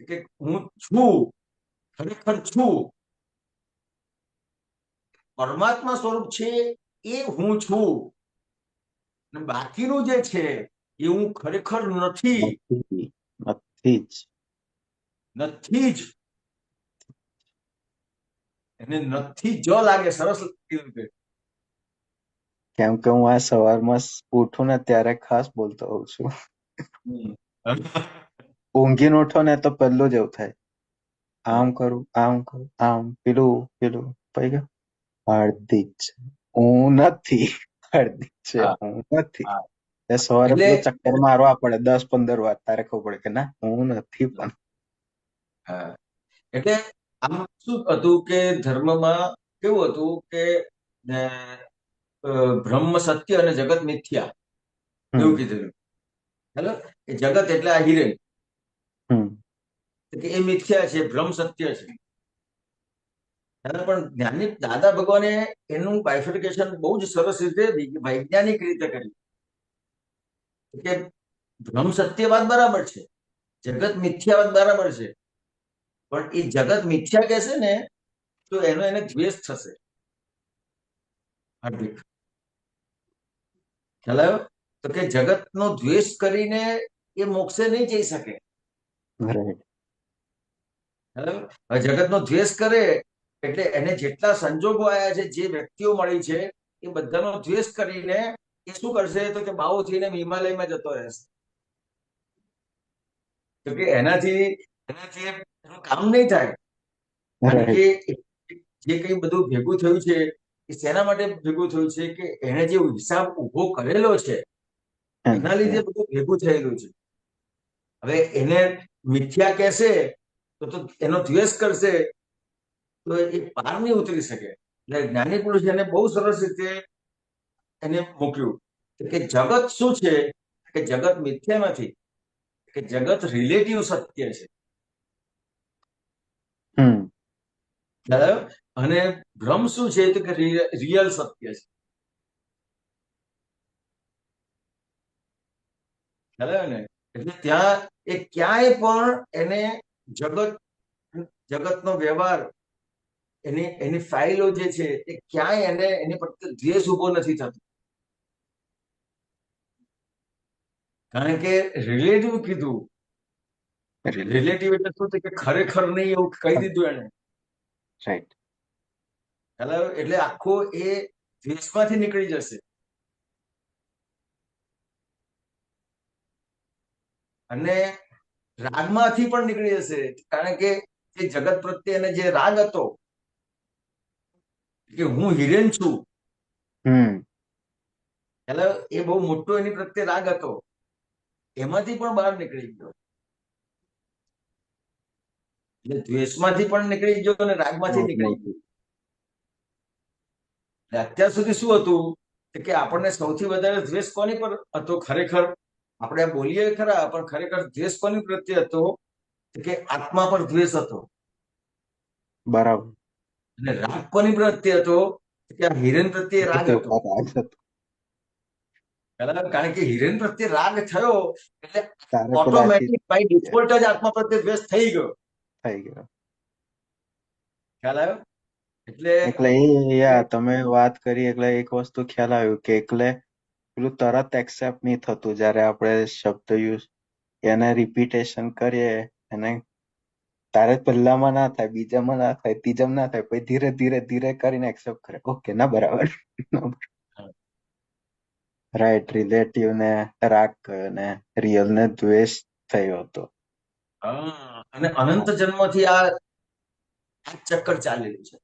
કે હું છું, ખરેખર છું. પરમાત્મા સ્વરૂપ છે એ હું છું. બાકીનું જે છે એ હું ખરેખર નથી. નથી જ. એને નથી જ લાગે. સરસ કીધું. કેમ કે હું આ સવારમાં ઉઠું ને ત્યારે ખાસ બોલતો હોઉં છું. ઊંઘીને ઉઠો ને તો પહેલું જ એવું થાય, આમ કરું, આમ કરું, આમ પેલું પછી હાર્દિક છે, હું નથી. હાર્દિક છે, હું નથી. સવારે પેલું ચક્કર મારવા પડે 10-15 વાર, તારે ખબર પડે કે ના હું નથી. પણ એટલે આમ શું હતું કે ધર્મમાં કેવું હતું કે બ્રહ્મ સત્ય અને જગત મિથ્યા એવું કીધેલું. હેલો, એ જગત એટલે આ હિરેન, કે એ મિથ્યા છે, બ્રહ્મ સત્ય છે. પણ જ્ઞાની દાદા ભગવાને એનું બાયફિકેશન બહુ જ સરસ રીતે વૈજ્ઞાનિક રીતે કર્યું કે બ્રહ્મ સત્ય વાત બરાબર છે, જગત મિથ્યા વાત બરાબર છે, પણ એ જગત મિથ્યા કહેશે ને તો એનો એને દ્વેષ થશે. હાર્દિક ખ્યાલ આવ્યો? તો કે જગતનો દ્વેષ કરીને એ મોક્ષે નહીં જઈ શકે. જગતનો દ્વેષ કરે એટલે એને જેટલા સંજોગો આવ્યા છે, જે વ્યક્તિઓ મળી છે, એ બધાનો દ્વેષ કરીને એ શું કરશે તો કે બાવો થઈને હિમાલયમાં જતો રહેશે. તો કે એનાથી એનું કામ નહીં થાય. કારણ કે જે કઈ બધું ભેગું થયું છે એ શેના માટે ભેગું થયું છે કે એને જે હિસાબ ઉભો કરેલો છે એના લીધે બધું ભેગું થયેલું છે. હવે એને મિથ્યા કહેશે તો એનો દ્વેષ કરશે તો એ પાર નહીં ઉતરી શકે. એટલે જ્ઞાની પુરુષ એને બહુ સરસ રીતે એને મૂક્યું કે જગત શું છે, કે જગત મિથ્યા નથી, કે જગત રિલેટિવ સત્ય છે. અને ભ્રમ શું છે તો કે રિયલ સત્ય છે. ને એટલે ત્યાં એ ક્યાંય પણ એને જગતનો વ્યવહાર એની ફાઇલો જે છે એ ક્યાંય એને એની પ્રત્યે દ્વેષ ઉભો નથી થતો. કારણ કે રિલેટિવ કીધું. રિલેટિવ એટલે શું છે કે ખરેખર નહીં એવું કહી દીધું એને. એટલે આખો એ દ્વેષમાંથી નીકળી જશે. અને રાગમાંથી પણ નીકળી જશે. કારણ કે એ જગત પ્રત્યે એને જે રાગ હતો કે હું હિરેન છું, એટલે એ બહુ મોટો એની પ્રત્યે રાગ હતો, એમાંથી પણ બહાર નીકળી ગયો. એટલે દ્વેષમાંથી પણ નીકળી ગયો અને રાગમાંથી નીકળી ગયો. અત્યાર સુધી શું હતું કે આપણને સૌથી વધારે દ્વેષ કોની પર હતો? ખરેખર આપણે બોલીએ ખરા, પણ ખરેખર દ્વેષ કોની પ્રત્યે હતો? કે આત્મા પર દ્વેષ હતો. બરાબર. અને રાગ કોની પ્રત્યે હતો? કે આ હિરેન પ્રત્યે રાગ હતો. કારણ કે હિરેન પ્રત્યે રાગ થયો એટલે ઓટોમેટિક બાય ડિફોલ્ટ જ આત્મા પ્રત્યે દ્વેષ થઈ ગયો. ખ્યાલ આવ્યો? એટલે તમે વાત કરી એટલે એક વસ્તુ ખ્યાલ આવ્યું કે એટલે પેલું તરત એક્સેપ્ટ નહીં થતું જયારે આપણે શબ્દ યુઝ એને રિપીટેશન કરીએ, એને તારે પહેલામાં ના થાય, બીજામાં ના થાય, ત્રીજામાં ના થાય, પછી ધીરે ધીરે ધીરે કરીને એક્સેપ્ટ કરે. ઓકે, ના બરાબર. રાઈટ. રિલેટિવ ને રાગ કયો ને રિયલ ને દ્વેષ થયો હતો. અને અનંત જન્મથી આ ચક્કર ચાલેલું છે.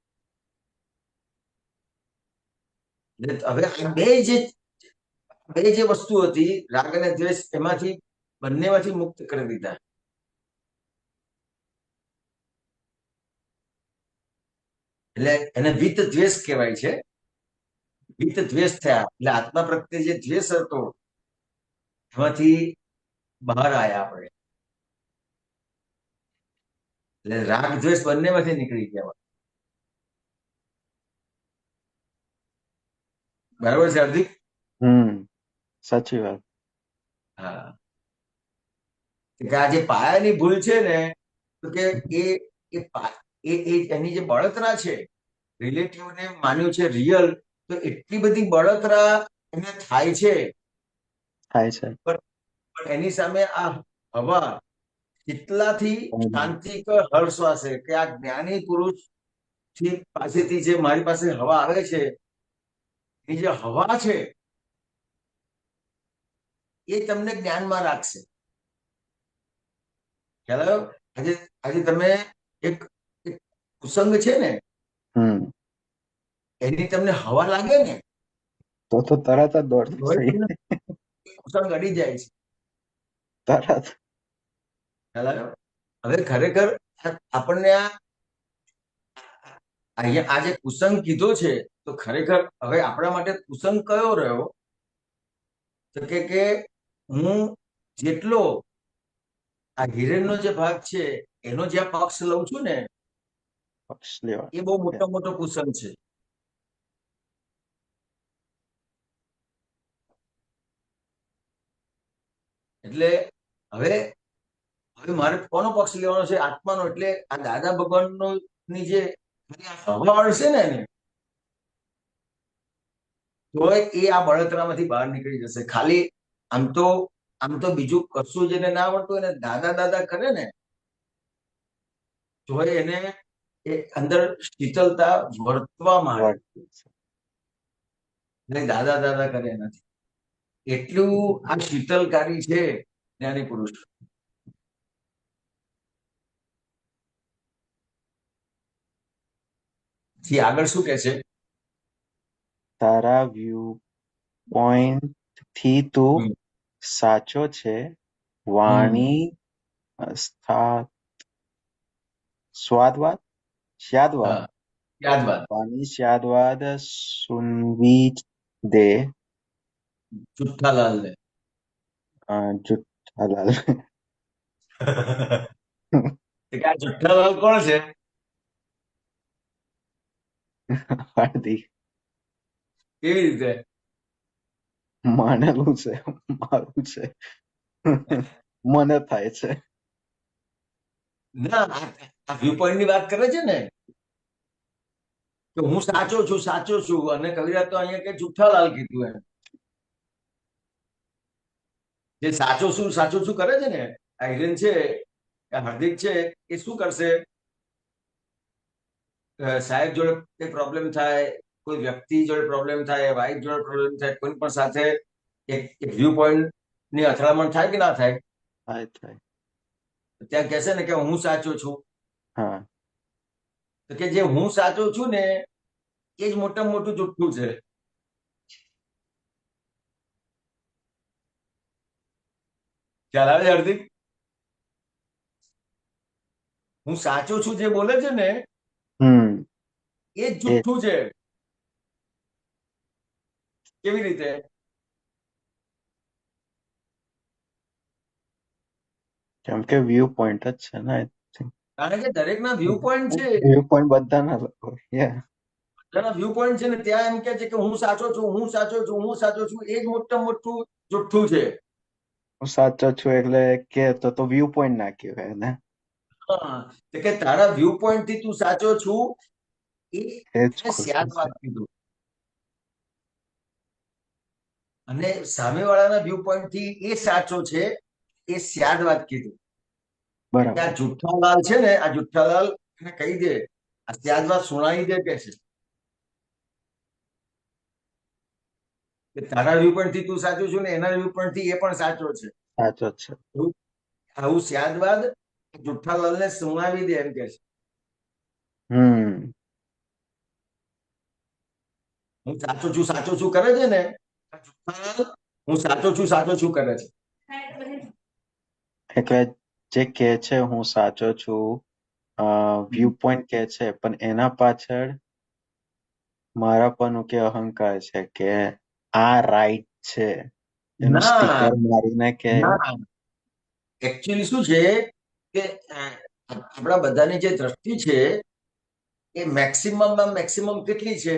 હવે બે જે વસ્તુ હતી રાગ અને દ્વેષ, એમાંથી બંનેમાંથી મુક્ત કરી દીધા. એટલે એને વિત દ્વેષ કહેવાય છે. વિત દ્વેષ થયા એટલે આત્મા પ્રત્યે જે દ્વેષ હતો એમાંથી બહાર આવ્યા આપણે. એટલે રાગ દ્વેષ બંનેમાંથી નીકળી ગયા. બરાબર છે હાર્દિક? સાચી વાત. હા, આ જે પાયાની ભૂલ છે ને તો કે એની જે બળતરા છે, રિલેટિવને માન્યું છે રિયલ, તો એટલી બધી બળતરા એને થાય છે. પણ એની સામે આ હવા કેટલાથી શાંતિ હર્ષવાસે કે આ જ્ઞાની પુરુષ થી પાસેથી જે મારી પાસે હવા આવે છે, એ જે હવા છે એ તમને જ્ઞાનમાં રાખશે. ખ્યાલ આવ્યો? આજે તમે એક કુસંગ છે ને એની તમને હવા લાગે ને તો તરત જ દોડતું કુસંગ અડી જાય છે તરત. ખ્યાલ આવ્યો? હવે ખરેખર આપણને અહીંયા આજે કુસંગ કીધો છે તો ખરેખર હવે આપણા માટે કુસંગ કયો રહ્યો? તો કે હું જેટલો આ હિરેનનો જે ભાગ છે એનો જ્યાં પક્ષ લઉં છું ને પક્ષ લેવા. એ બહુ મોટો મોટો કુસંગ છે. એટલે હવે હવે મારે કોનો પક્ષ લેવાનો છે? આત્માનો. એટલે આ દાદા ભગવાનનો ની જે હવા છે ને એને તો એ આ બળતરામાંથી બહાર નીકળી જશે. ખાલી આમ તો બીજું કશું જેને ના આવડતું એને દાદા દાદા કરે ને તો એને એ અંદર શીતળતા વર્તવા માંડે. દાદા દાદા કરે નથી. એટલું આ શીતલકારી છે જ્ઞાની પુરુષ. આગળ શું કે છે? તારા વ્યૂ પોઈન્ટ થી તું સાચો છે. વાણી સ્વાદવાદ વાણી સ્વાદવાદ સુનવી દે જુઠ્ઠાલાલ ને. જુઠ્ઠાલાલ. જુઠ્ઠાલાલ કોણ છે? હાર્દિક. કેવી રીતે? માનેલું છે, મારું છે, મને થાય છે. ના, આ વ્યૂ પોઈન્ટ ની વાત કરે છે ને કે હું સાચો છું અને કવિરાજ તો અહીંયા કે જુઠ્ઠાલાલ કીધું એમ. જે સાચું છું કરે છે ને આ હિરેન છે, હાર્દિક છે, એ શું કરશે? સાહેબ જોડે કઈ પ્રોબ્લેમ થાય, કોઈ વ્યક્તિ જોડે પ્રોબ્લેમ થાય, વાઇફ જોડે પ્રોબ્લેમ થાય, કોઈ પણ સાથે એક વ્યૂ પોઈન્ટ ની અથડામણ થાય કે ના થાય? થાય. ત્યાં કહેશે ને કે હું સાચો છું. હા. તો કે જે હું સાચો છું ને એ જ મોટામાં મોટું જુઠ્ઠું છે. ખ્યાલ આવે હાર્દિક? હું સાચો છું જે બોલે છે ને એ જ જુઠ્ઠું છે. કેવી રીતે? કેમ કે વ્યૂ પોઈન્ટ જ છે ને. કારણ કે દરેક ના વ્યૂ પોઈન્ટ છે. વ્યૂ પોઈન્ટ બધાના વ્યૂ પોઈન્ટ છે ને ત્યાં એમ કે છે કે હું સાચો છું એ જ મોટામાં મોટું જુઠ્ઠું છે. હું સાચો છું એટલે કે તો વ્યૂ પોઈન્ટ ના કહેવાય ને. હા, કે તારા વ્યૂ પોઈન્ટ થી તું સાચો છું એ સ્યાદવાદ કીધું, અને સામેવાળાના વ્યૂ પોઈન્ટ થી એ સાચો છે એ સ્યાદવાદ કીધું. બરાબર. આ જુઠ્ઠાલાલ છે ને, આ જુઠ્ઠાલાલ એને કહી દે, આ સ્યાદવાદ સુણાવી દે કે છે તારા વ્યૂ પોઈન્ટ થી તું સાચું છું ને એના વ્યૂ પોઈન્ટ થી એ પણ સાચો છે. સાચો છે. આવું સ્યાદવાદ જુઠ્ઠાલાલ ને સુણાવી દે એમ કે છે. હું સાચો છું કરે છે ને, હું સાચો છું કરે છે. એટલે જે કે છે હું સાચો છું વ્યૂ પોઈન્ટ કે છે, પણ એના પાછળ મારા પણ કે અહંકાર છે કે આ રાઈટ છે એનું સ્ટીકર મારીને કે એકચ્યુઅલી શું છે કે આપણા બધાની જે દ્રષ્ટિ છે એ મેક્સિમમ કેટલી છે?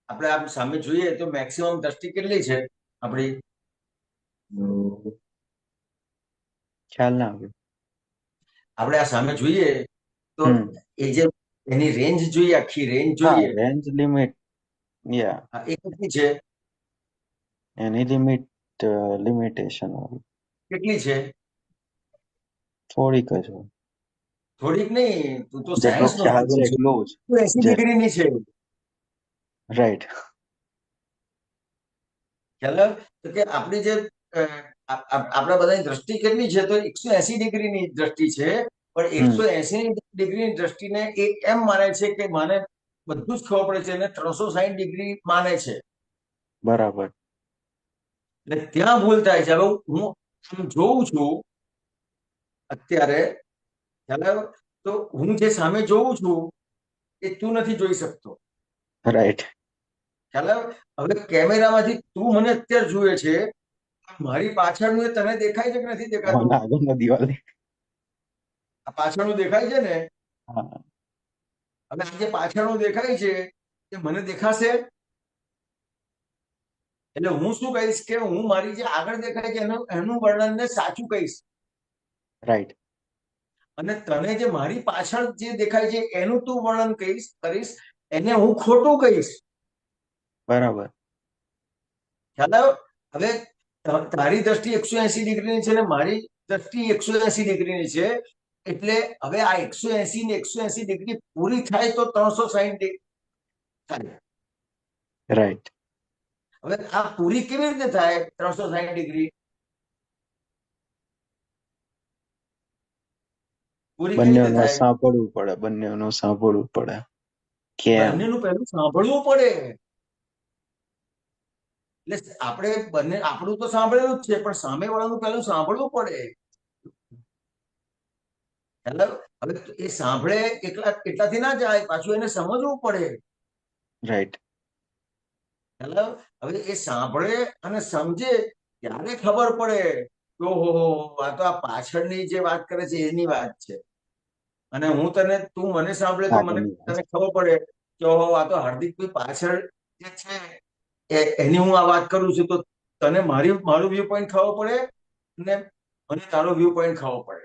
આપણે આમ સામે જોઈએ તો મેક્સિમમ દ્રષ્ટિ કેટલી છે આપણી? ખ્યાલ ના આવ્યો. આપણે આ સામે જોઈએ તો એ જે એની રેન્જ જોઈએ, આખી રેન્જ જોઈએ, રેન્જ લિમિટ એ કેટલી છે? એની લિમિટેશન કેટલી છે? થોડીક જ હોય. થોડીક નહીં, તું તો સાયન્સ નો સ્ટુડન્ટ છે, 80 ડિગ્રીની છે. રાઈટ. ખ્યાલ તો કે આપણી જે આપણા બધાની દ્રષ્ટિ કેટલી છે? તો 180 ડિગ્રીની દ્રષ્ટિ છે, પણ 180 ડિગ્રીની દ્રષ્ટિને એ એમ માને છે કે મને બધું જ ખબર પડે છે અને 360 ડિગ્રી માને છે. બરાબર. એટલે ત્યાં ભૂલ થાય છે. હવે હું જોઉં છું અત્યારે, ખ્યાલ તો હું જે સામે જોઉં છું એ તું નથી જોઈ શકતો. રાઈટ. ખ્યાલ આવે? હવે કેમેરામાંથી તું મને અત્યારે જુએ છે, મારી પાછળનું એ તને દેખાય છે કે નથી દેખાતું? આગળનો દિવાલ. આ પાછળનું દેખાય છે ને? હા. હવે આ જે પાછળનું દેખાય છે એ મને દેખાશે? એટલે હું શું કહીશ કે હું મારી જે આગળ દેખાય છે એનું વર્ણનને સાચું કહીશ. રાઈટ. અને તને જે મારી પાછળ જે દેખાય છે એનું તું વર્ણન કરીશ, એને હું ખોટું કહીશ. બરાબર. ખ્યાલ આવ્યો? હવે તારી દ્રષ્ટિ 180 ડિગ્રીની છે ને મારી દ્રષ્ટિ 180 ડિગ્રીની છે, એટલે હવે આ 180 ને 180 ડિગ્રી પૂરી થાય તો 360 ડિગ્રી થાય. રાઈટ. હવે આ પૂરી કેવી રીતે થાય 360 ડિગ્રી? પૂરી કેવી રીતે બંનેનું થાય? સાંભળવું પડે, બંનેનું સાંભળવું પડે. કેમ? બંનેનું પહેલું સાંભળવું પડે. એટલે આપણે બંને આપણું તો સાંભળેલું જ છે, પણ સામે વાળાનું પહેલું સાંભળવું પડે. હેલો, હવે એ સાંભળે એટલાથી ના જાય, પાછું એને સમજવું પડે. રાઈટ. હેલો, હવે એ સાંભળે અને સમજે ત્યારે ખબર પડે કે ઓહો આ તો આ પાછળની જે વાત કરે છે એની વાત છે. અને તું મને સાંભળે તો મને તને ખબર પડે કે ઓહો આ તો હાર્દિકભાઈ પાછળ જે છે એની હું આ વાત કરું છું, તો તને મારું વ્યૂ પોઈન્ટ ખબર પડે ને મને તારો વ્યૂ પોઈન્ટ ખબર પડે.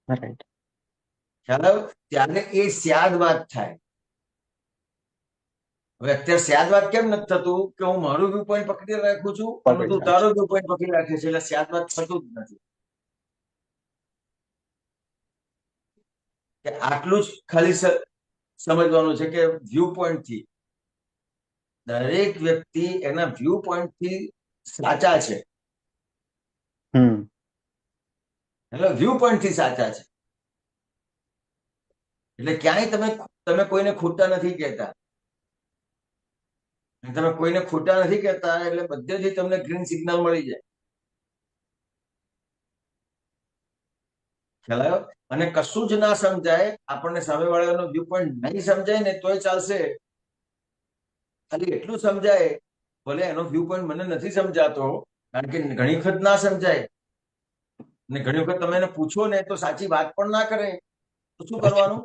રાઈટ. ખ્યાલ આવ્યો? ત્યારે એ સ્યાદ વાત થાય. હવે અત્યારે સ્યાદ વાત કેમ નથી થતું કે હું મારું વ્યૂ પોઈન્ટ પકડી રાખું છું અને તું તારો વ્યૂ પોઈન્ટ પકડી રાખે છે, એટલે સ્યાદ વાત થતું જ નથી. કે આટલું જ ખાલી સમજવાનું છે કે વ્યૂ પોઈન્ટ થી દરેક વ્યક્તિ એના વ્યૂ પોઈન્ટ થી સાચા છે. એટલે વ્યૂ પોઈન્ટ થી સાચા છે, એટલે ક્યાંય તમે કોઈને ખોટા નથી કહેતા. તમે કોઈને ખોટા નથી કહેતા એટલે બધેથી તમને ગ્રીન સિગ્નલ મળી જાય. ખ્યાલ આવ્યો? અને કશું જ ના સમજાય, આપણને સામેવાળાનો વ્યૂ પોઈન્ટ નહીં સમજાય ને તોય ચાલશે. ખાલી એટલું સમજાય, ભલે એનો વ્યૂ પોઈન્ટ મને નથી સમજાતો, કારણ કે ઘણી વખત ના સમજાય ને ઘણી વખત તમે એને પૂછો ને તો સાચી વાત પણ ના કરે, તો શું કરવાનું?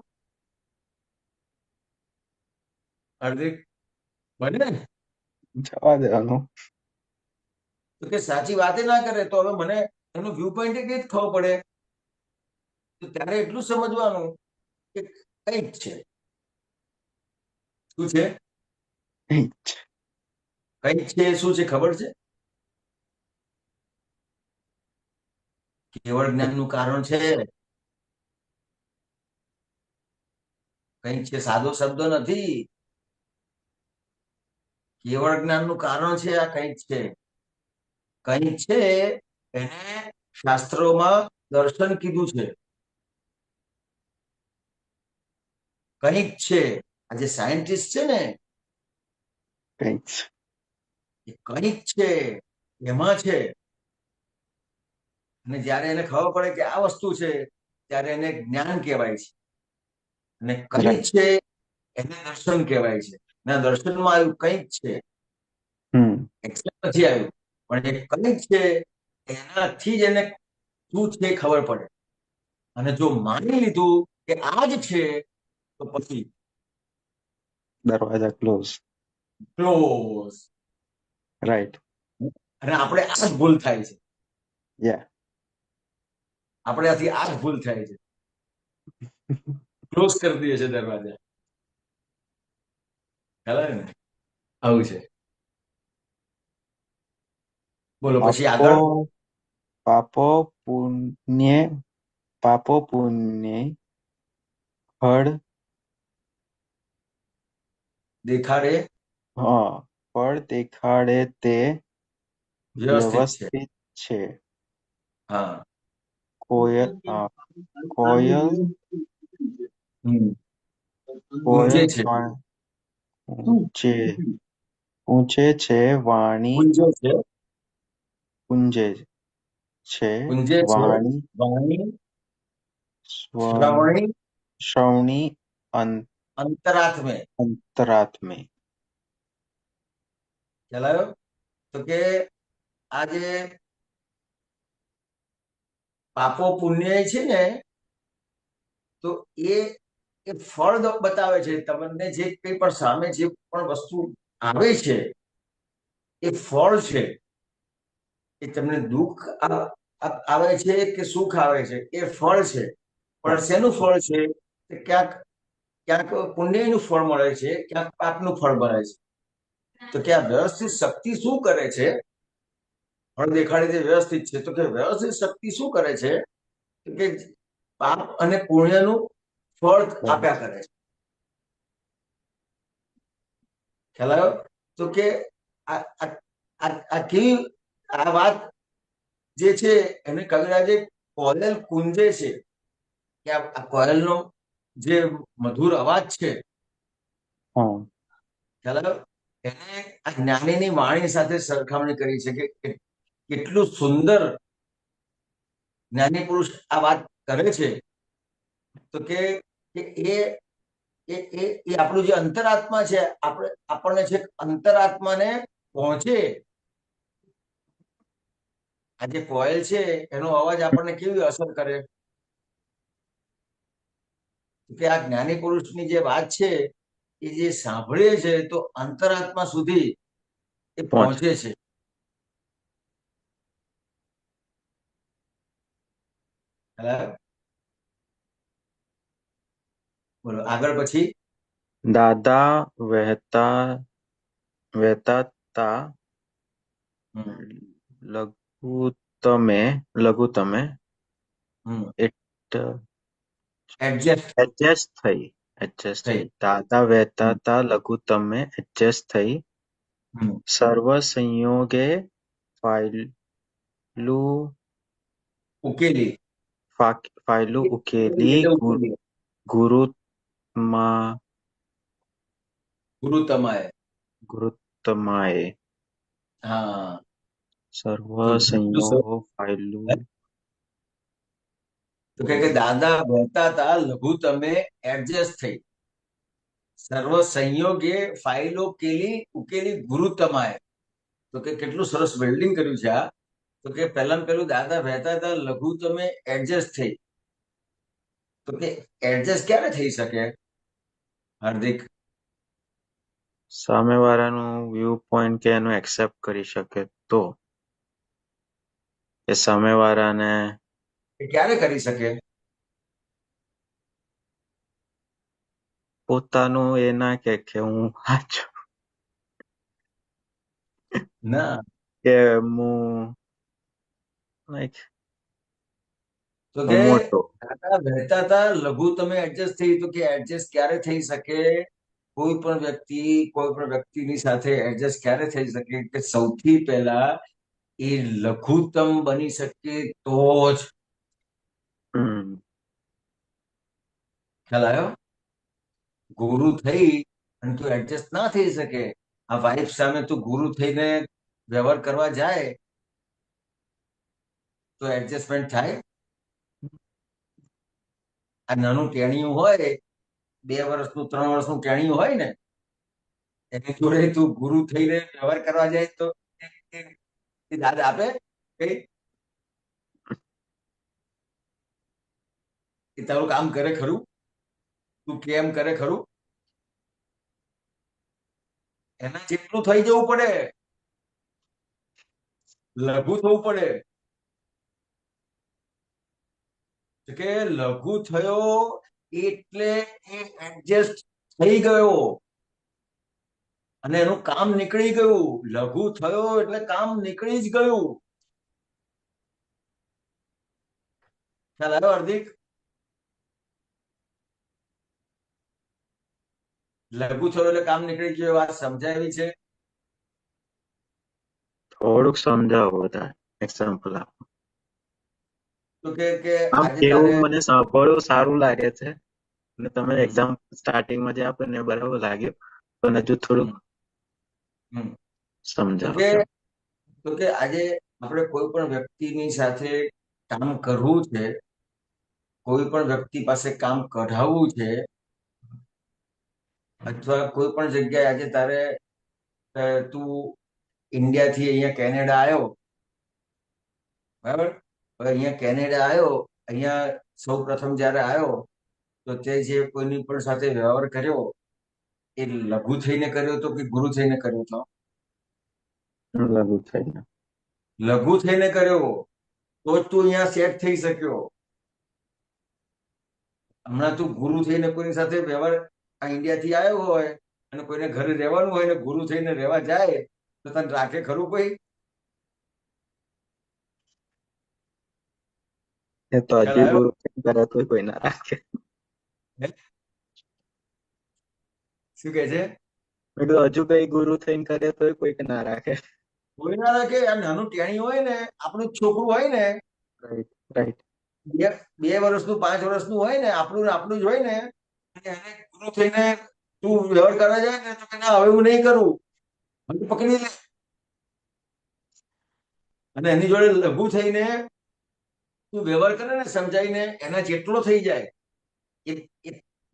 હાર્દિક બને ને જવા દેવાનું. તો કે સાચી વાતે ના કરે તો હવે મને એનો વ્યૂ પોઈન્ટ કઈ જ ખબર પડે. તો ત્યારે એટલું સમજવાનું કે કંઈક છે. શું છે? કંઈક છે. શું છે ખબર છે? કેવળ જ્ઞાનનું કારણ છે. કંઈક છે સાદો શબ્દ નથી. કેવળ જ્ઞાનનું કારણ છે. આ કંઈક છે. કંઈક છે એને શાસ્ત્રોમાં દર્શન કીધું છે. કંઈક છે. આ જે સાયન્ટિસ્ટ છે ને કંઈક છે એમાં છે. અને જયારે એને ખબર પડે કે આ વસ્તુ છે ત્યારે એને જ્ઞાન કહેવાય છે. અને કંઈક છે એને દર્શન કહેવાય છે. ના દર્શનમાં આવ્યું કંઈક છે, એક્શન નથી આવ્યું, પણ એ કંઈક છે એનાથી જ એને શું છે ખબર પડે. અને જો માની લીધું કે આ જ છે તો પછી દરવાજા ક્લોઝ. રાઈટ. અને આપણે આ જ ભૂલ થાય છે. આપણે આથી આ જ ભૂલ થાય છે, ક્લોઝ કરી દઈએ છે દરવાજા. ખ્યાલ આવે ને? આવું છે. બોલો પછી આગળ. પાપો પુણ્ય ફળ દેખાડે. ફળ દેખાડે તે વ્યવસ્થિત છે. હા. કોયલ ઊંચે છે વાણી કુંજે છે વાણી શ્રવણી અંતરાર્થ में अंतरार्थ में ખ્યાલ આવ્યો? તો કે આ જે પાપો પુણ્ય છે ને, તો એ ફળ બતાવે છે. તમને જે કંઈ પણ સામે જે પણ વસ્તુ આવે છે એ ફળ છે. એ તમને દુઃખ આવે છે કે સુખ આવે છે એ ફળ છે. પણ શેનું ફળ છે? ક્યાંક ક્યાંક પુણ્યનું ફળ મળે છે, ક્યાંક પાપનું ફળ મળે છે. તો કે આ વ્યવસ્થિત શક્તિ શું કરે છે? ફળ દેખાડી દે વ્યવસ્થિત છે, તો કે વ્યવસ્થિત શક્તિ શું કરે છે કે પાપ અને પુણ્યનું ફળ આપ્યા કરે છે. ખ્યાલ આવ્યો? તો કે આ કેવી આ વાત જે છે એને કવિરાજે કોયલ કુંજે છે કે આ કોયલનો જે મધુર અવાજ છે, ખ્યાલ આવ્યો? એને આ જ્ઞાનીની વાણી સાથે સરખામણી કરી છે કે કેટલું સુંદર જ્ઞાની પુરુષ આ વાત કરે છે. તો કે એ આપણું જે અંતરાત્મા છે, આપણને છે અંતરાત્માને પહોંચે. આ જે કોયલ છે એનો અવાજ આપણને કેવી અસર કરે કે આ જ્ઞાની પુરુષની જે વાત છે એ જે સાંભળે છે તો અંતરાત્મા સુધી એ પહોંચે છે. બોલો આગળ પછી. દાદા વહેતા તા લઘુત્તમે એડજસ્ટ થઈ. દાદા વહેતા તા લઘુત્તમે એડજસ્ટ થઈ. સર્વ સંયોગે ફાયલું ઉકેલી ગુરુત્તમાએ. હા, સર્વ સંયોગો ફાયલું. તો કે દાદા વહેતા તા લઘુત્તમે એડજસ્ટ થઈ. સર્વ સંયોગે ફાઇલો ઉકેલી ગુરુત્તમાએ. તો કે કેટલું સરસ વેલ્ડિંગ કર્યું છે આ. તો કે પહેલું દાદા વહેતા હતા લઘુત્તમે એડજસ્ટ થઈ. તો કે એડજસ્ટ ક્યારે થઈ શકે હાર્દિક? સામેવાળાનું વ્યૂ પોઈન્ટ કે એનું એક્સેપ્ટ કરી શકે તો. એ સામેવાળાને ક્યારે કરી શકે? પોતાનું એ ના કે હું સાચું, ના કે હું લાઈક તો કે મોટો. દાદા વહેતા હતા લઘુત્તમે એડજસ્ટ થઈ. તો કે એડજસ્ટ ક્યારે થઈ શકે? કોઈ પણ વ્યક્તિની સાથે એડજસ્ટ ક્યારે થઈ શકે કે સૌથી પહેલા એ લઘુત્તમ બની શકે તો જ. ખ્યાલ આવ્યો? ગુરુ થઈ અને તું એડજસ્ટ ના થઈ શકે. આ વાઇફ સામે તું ગુરુ થઈને વ્યવહાર કરવા જાય તો એડજસ્ટમેન્ટ થાય? આ નાનું ટેણિયું હોય, 2 વર્ષનું 3 વર્ષનું ટેણિયું હોય ને, એની જોડે તું ગુરુ થઈને વ્યવહાર કરવા જાય તો દાદ આપે કઈ? એ તારું કામ કરે ખરું? તું કેમ કરે ખરું? એના જેટલું થઈ જવું પડે, લઘુ થવું પડે. કે લઘુ થયો એટલે એ એડજસ્ટ થઈ ગયો અને એનું કામ નીકળી ગયું. લઘુ થયો એટલે કામ નીકળી જ ગયું. ખ્યાલ આવ્યો હાર્દિક? લઘુ થયો એટલે કામ નીકળી ગયું. વાત સમજાવી છે? થોડુંક સમજાવો બધા એક્ઝામ્પલ આપો. તો કે એવું મને સાંભળવું સારું લાગે છે અને તમે એક્ઝામ સ્ટાર્ટિંગમાં જે આપે ને બરાબર લાગ્યું, પણ હજુ થોડુંક સમજાવો. તો કે આજે આપણે કોઈ પણ વ્યક્તિની સાથે કામ કરવું છે, કોઈ પણ વ્યક્તિ પાસે કામ કઢાવવું છે, અથવા કોઈ પણ જગ્યાએ આજે તારે તું ઇન્ડિયાથી અહીંયા કેનેડા આવ્યો, બરાબર? હવે અહીંયા કેનેડા આવ્યો, અહીંયા સૌ પ્રથમ જયારે આવ્યો તો તે જે કોઈની પણ સાથે વ્યવહાર કર્યો એ લઘુ થઈને કર્યો તો કે ગુરુ થઈને કર્યો તો? લઘુ થઈને. લઘુ થઈને કર્યો તો જ તું અહીંયા સેટ થઈ શક્યો. હમણાં તું ગુરુ થઈને કોઈની સાથે વ્યવહાર આ ઇન્ડિયાથી આવ્યો હોય અને કોઈને ઘરે રહેવાનું હોય ને ગુરુ થઈને રહેવા જાય તો તને રાખે ખરું કોઈ? એ તો હજી ગુરુ કરે તો કોઈ ના રાખે. શું કે છે? હજુ કઈ ગુરુ થઈને કરે તો કોઈ ના રાખે. કોઈ ના રાખે. આ નાનું ટેણી હોય ને, આપણું છોકરું હોય ને, રાઈટ રાઈટ. 2 વર્ષનું 5 વર્ષનું હોય ને, આપણું જ હોય ને, એને ગુરુ થઈને તું વ્યવહાર કરવા જાય ને તો કે ના હવે હું નહીં કરું, મને પકડી લે. અને એની જોડે લઘુ થઈને તું વ્યવહાર કરે ને સમજાઈને, એના જેટલો થઈ જાય. એ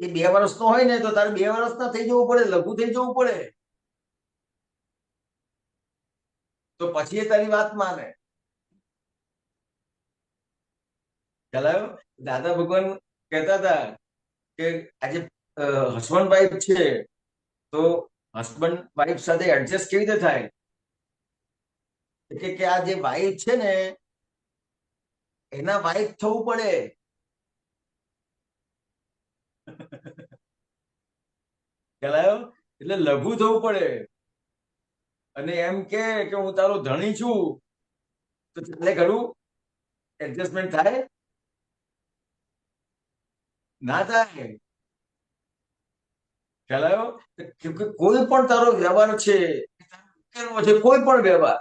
2 વર્ષનો હોય ને તો તારે 2 વર્ષના થઈ જવું પડે, લઘુ થઈ જવું પડે, તો પછી એ તારી વાત માને. ખ્યાલ આવ્યો? દાદા ભગવાન કહેતા હતા કે આજે હસબન્ડ વાઈફ છે તો હસબન્ડ વાઈફ સાથે એડજસ્ટ કેવી રીતે થાય? કે આ જે વાઈફ છે ને એના વાઈફ થવું પડે. ખ્યાલ આવ્યો? એટલે લઘુ થવું પડે. અને એમ કે હું તારો ધણી છું તો ચાલે ખરું? એડજસ્ટમેન્ટ થાય? ના થાય. ખ્યાલ આવ્યો? કોઈ પણ તારો વ્યવહાર છે, કોઈ પણ વ્યવહાર,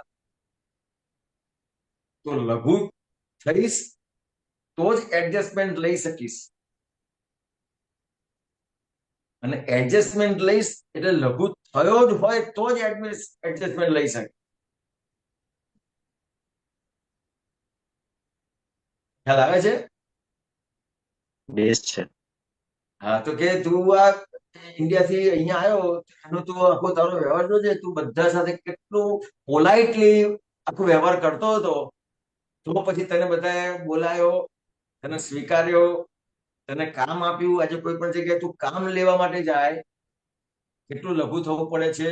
તો લઘુ થઈશ તો જ એડજસ્ટમેન્ટ લઈ શકીશ. અને એડજસ્ટમેન્ટ લઈશ એટલે લઘુ થયો જ હોય તો જ એડજસ્ટમેન્ટ લઈ શકે. ખ્યાલ આવે છે? બેસ્ટ છે. હા, તો કે તું આ ઇન્ડિયાથી અહીંયા આવ્યો, એનો તું આખો તારો વ્યવહાર જોજે, તું બધા સાથે કેટલું પોલાઇટલી આખો વ્યવહાર કરતો હતો, તો પછી તને બધાએ બોલાયો, તને સ્વીકાર્યો, તને કામ આપ્યું. આજે કોઈ પણ જગ્યાએ તું કામ લેવા માટે જાય, કેટલું લઘુ થવું પડે છે.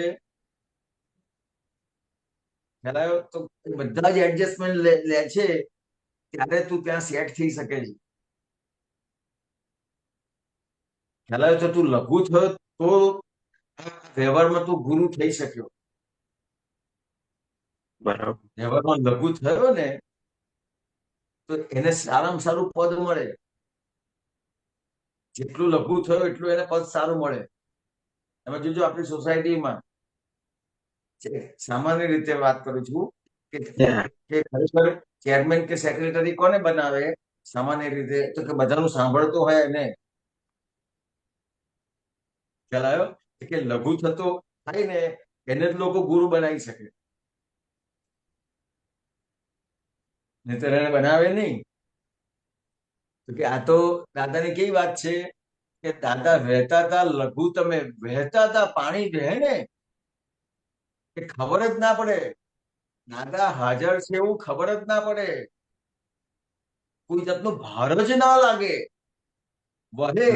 ખ્યાલ આવ્યો? તો બધા જ એડજસ્ટમેન્ટ લે છે ત્યારે તું ત્યાં સેટ થઈ શકે છે. ખ્યાલ આવ્યો? તો તું લઘુ થયો તો વ્યવહારમાં તું ગુરુ થઈ શક્યો. બરાબર. વ્યવહારમાં લઘુ થયો ને તો એને સારામાં સારું પદ મળે. જેટલું લઘુ થયો એટલું એને પદ સારું મળે. તમે જોજો આપણી સોસાયટીમાં, સામાન્ય રીતે વાત કરું છું, કે ખરેખર ચેરમેન કે સેક્રેટરી કોને બનાવે સામાન્ય રીતે? તો કે બધાનું સાંભળતો હોય એને. ખ્યાલ આવ્યો? કે લઘુ થતો થાય ને એને જ લોકો ગુરુ બનાવી શકે, નહીતર એને બનાવે નહીં. તો કે આ તો દાદાની કેવી વાત છે કે દાદા વહેતા હતા, લઘુ તમે વહેતા હતા, પાણી વહે ને એ ખબર જ ના પડે. દાદા હાજર છે એવું ખબર જ ના પડે. કોઈ જાતનું ભાર જ ના લાગે. વહે,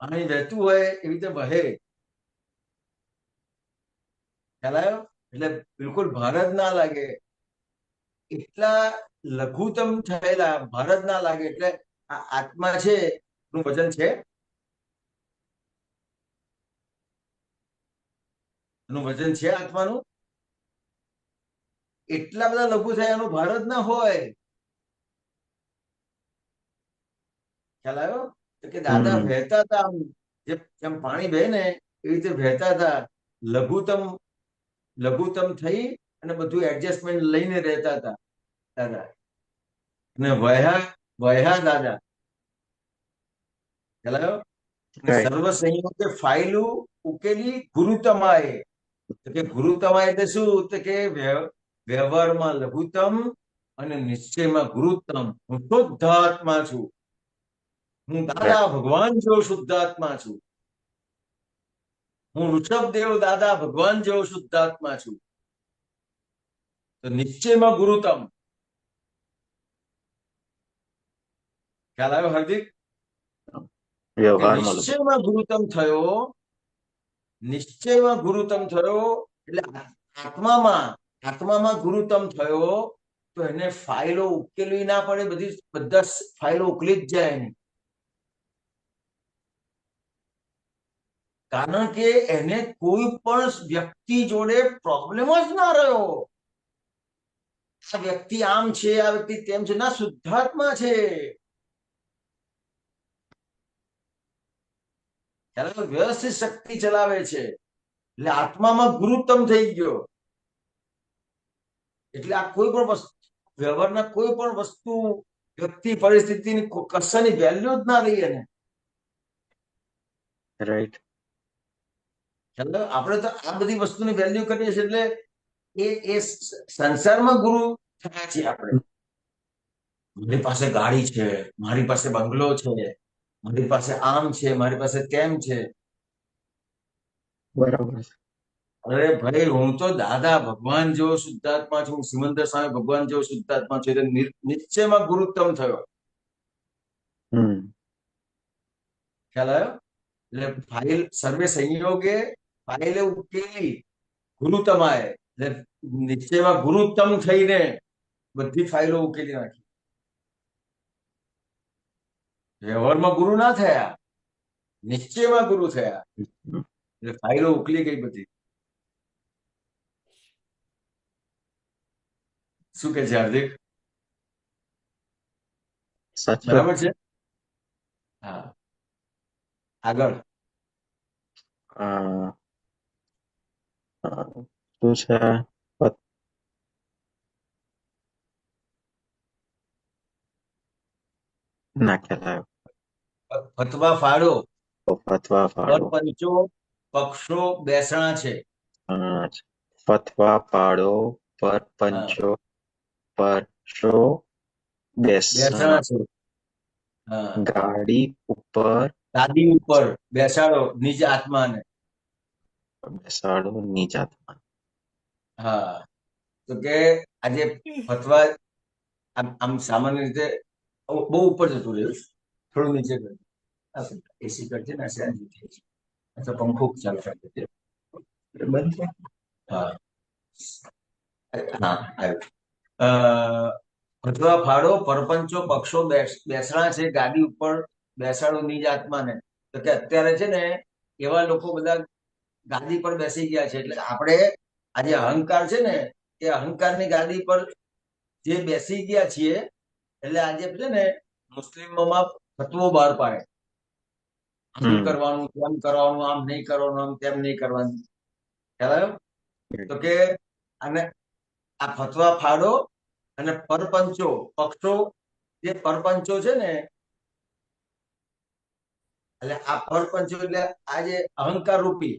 પાણી વહેતું હોય એવી રીતે વહે. ખ્યાલ આવ્યો? એટલે બિલકુલ ભાર જ ના લાગે. એટલા લઘુત્તમ થયેલા, ભાર જ ના લાગે. એટલે આ આત્મા છે નું વજન છે, એનું વજન છે આત્માનું. એટલા બધા લઘુ થયા, એનું ભાર જ ના હોય. ખ્યાલ આવ્યો? તો કે દાદા વહેતા હતા, જેમ પાણી વહે ને એવી રીતે વહેતા હતા. લઘુત્તમ થઈ અને બધું એડજસ્ટમેન્ટ લઈને રહેતા હતા દાદા. અને વહ્યા દાદા. ખ્યાલ આવ્યો? સર્વ સંયોગે ફાઇલું ઉકેલી ગુરુતમાએ. તો કે ગુરુતમા એટલે શું? તો કે વ્યવહારમાં લઘુત્તમ અને નિશ્ચયમાં ગુરુત્તમ. હું શુદ્ધ આત્મા છું. હું દાદા ભગવાન જેવો શુદ્ધાત્મા છું. હું ઋષભદેવ દાદા ભગવાન જેવો શુદ્ધાત્મા છું. તો નિશ્ચયમાં ગુરુતમ. ખ્યાલ આવ્યો હાર્દિક? વ્યવહારમાં નિશ્ચયમાં ગુરુતમ થયો. નિશ્ચયમાં ગુરુતમ થયો એટલે આત્મામાં ગુરુતમ થયો તો એને ફાઇલો ઉકેલવી ના પડે. બધા ફાઇલો ઉકલી જ જાય એની. કારણ કે એને કોઈ પણ વ્યક્તિ જોડે પ્રોબ્લેમ જ ના રહ્યો. આ વ્યક્તિ આમ છે, આ વ્યક્તિ તેમ છે, ના શુદ્ધાત્મા છે. વ્યવસ્થિત શક્તિ ચલાવે છે એટલે આત્મામાં ગુરુત્તમ થઈ ગયો. એટલે આ કોઈ પણ વસ્તુ, વ્યવહારના કોઈ પણ વસ્તુ, વ્યક્તિ, પરિસ્થિતિની કશાની વેલ્યુ જ ના રહી એને. રાઈટ. આપણે તો આ બધી વસ્તુની વેલ્યુ કરીએ છીએ એટલે એ સંસારમાં ગુરુ થયા છીએ આપણે. મારી પાસે ગાડી છે, મારી પાસે બંગલો છે, મારી પાસે આમ છે, મારી પાસે તેમ છે. બરાબર. અરે ભાઈ, હું તો દાદા ભગવાન જેવો શુદ્ધાત્મા છું. સિમંદર સ્વામી ભગવાન જેવો શુદ્ધાત્મા છું. એટલે નિશ્ચયમાં ગુરુત્તમ થયો. ખ્યાલ આવ્યો? એટલે ફાઇલ સર્વે સંયોગે ફાઇલે ઉકેલી ગુરુતમાએ. એટલે નિશ્ચયમાં ગુરુત્તમ થઈને બધી ફાઇલો ઉકેલી નાખી. વ્યવહારમાં ગુરુ ના થયા, નિશ્ચયમાં ગુરુ થયા. એટલે ફાઇલો ઉકલી ગઈ બધી. શું કે છે હાર્દિક? બરાબર છે. હા, આગળ શું છે? ના ખ્યાલ આવ્યો. ફતવા ફાળો. ફતવા ફાળો. પંચો પક્ષો બેસણા છે. ફતવા ફાળો પરપંચો પરશો બેસણા છે. ગાડી ઉપર બેસાડો નિજ આત્માને. બેસાડો નિજ આત્મા. હા, તો કે આજે ફતવા આમ સામાન્ય રીતે બહુ ઉપર જતું રહ્યું, થોડું નીચે કર્યું. એસી કરજે ને અથવા પંખો ચાલુ કરી દે. બંધ છે. હા હા, આવ્યું. ફતવા ફાળો પરપંચો પક્ષો બેસણા છે. ગાડી ઉપર બેસાડો નિજ આત્માને. તો કે અત્યારે છે ને એવા લોકો બધા ગાદી પર બેસી ગયા છે. એટલે આપણે આજે અહંકાર છે ને એ અહંકારની ગાદી પર જે બેસી ગયા છીએ, એટલે આજે છે ને મુસ્લિમોમાં ફતવો બહાર પાડે. આમ કરવાનું, તેમ કરવાનું, આમ નહીં કરવાનું, આમ તેમ નહીં કરવાનું. ખ્યાલ આવ્યો? તો કે અને આ ફતવા ફાડો અને પરપંચો પક્ષો, જે પરપંચો છે ને, એટલે આ પરપંચો એટલે આ જે અહંકાર રૂપી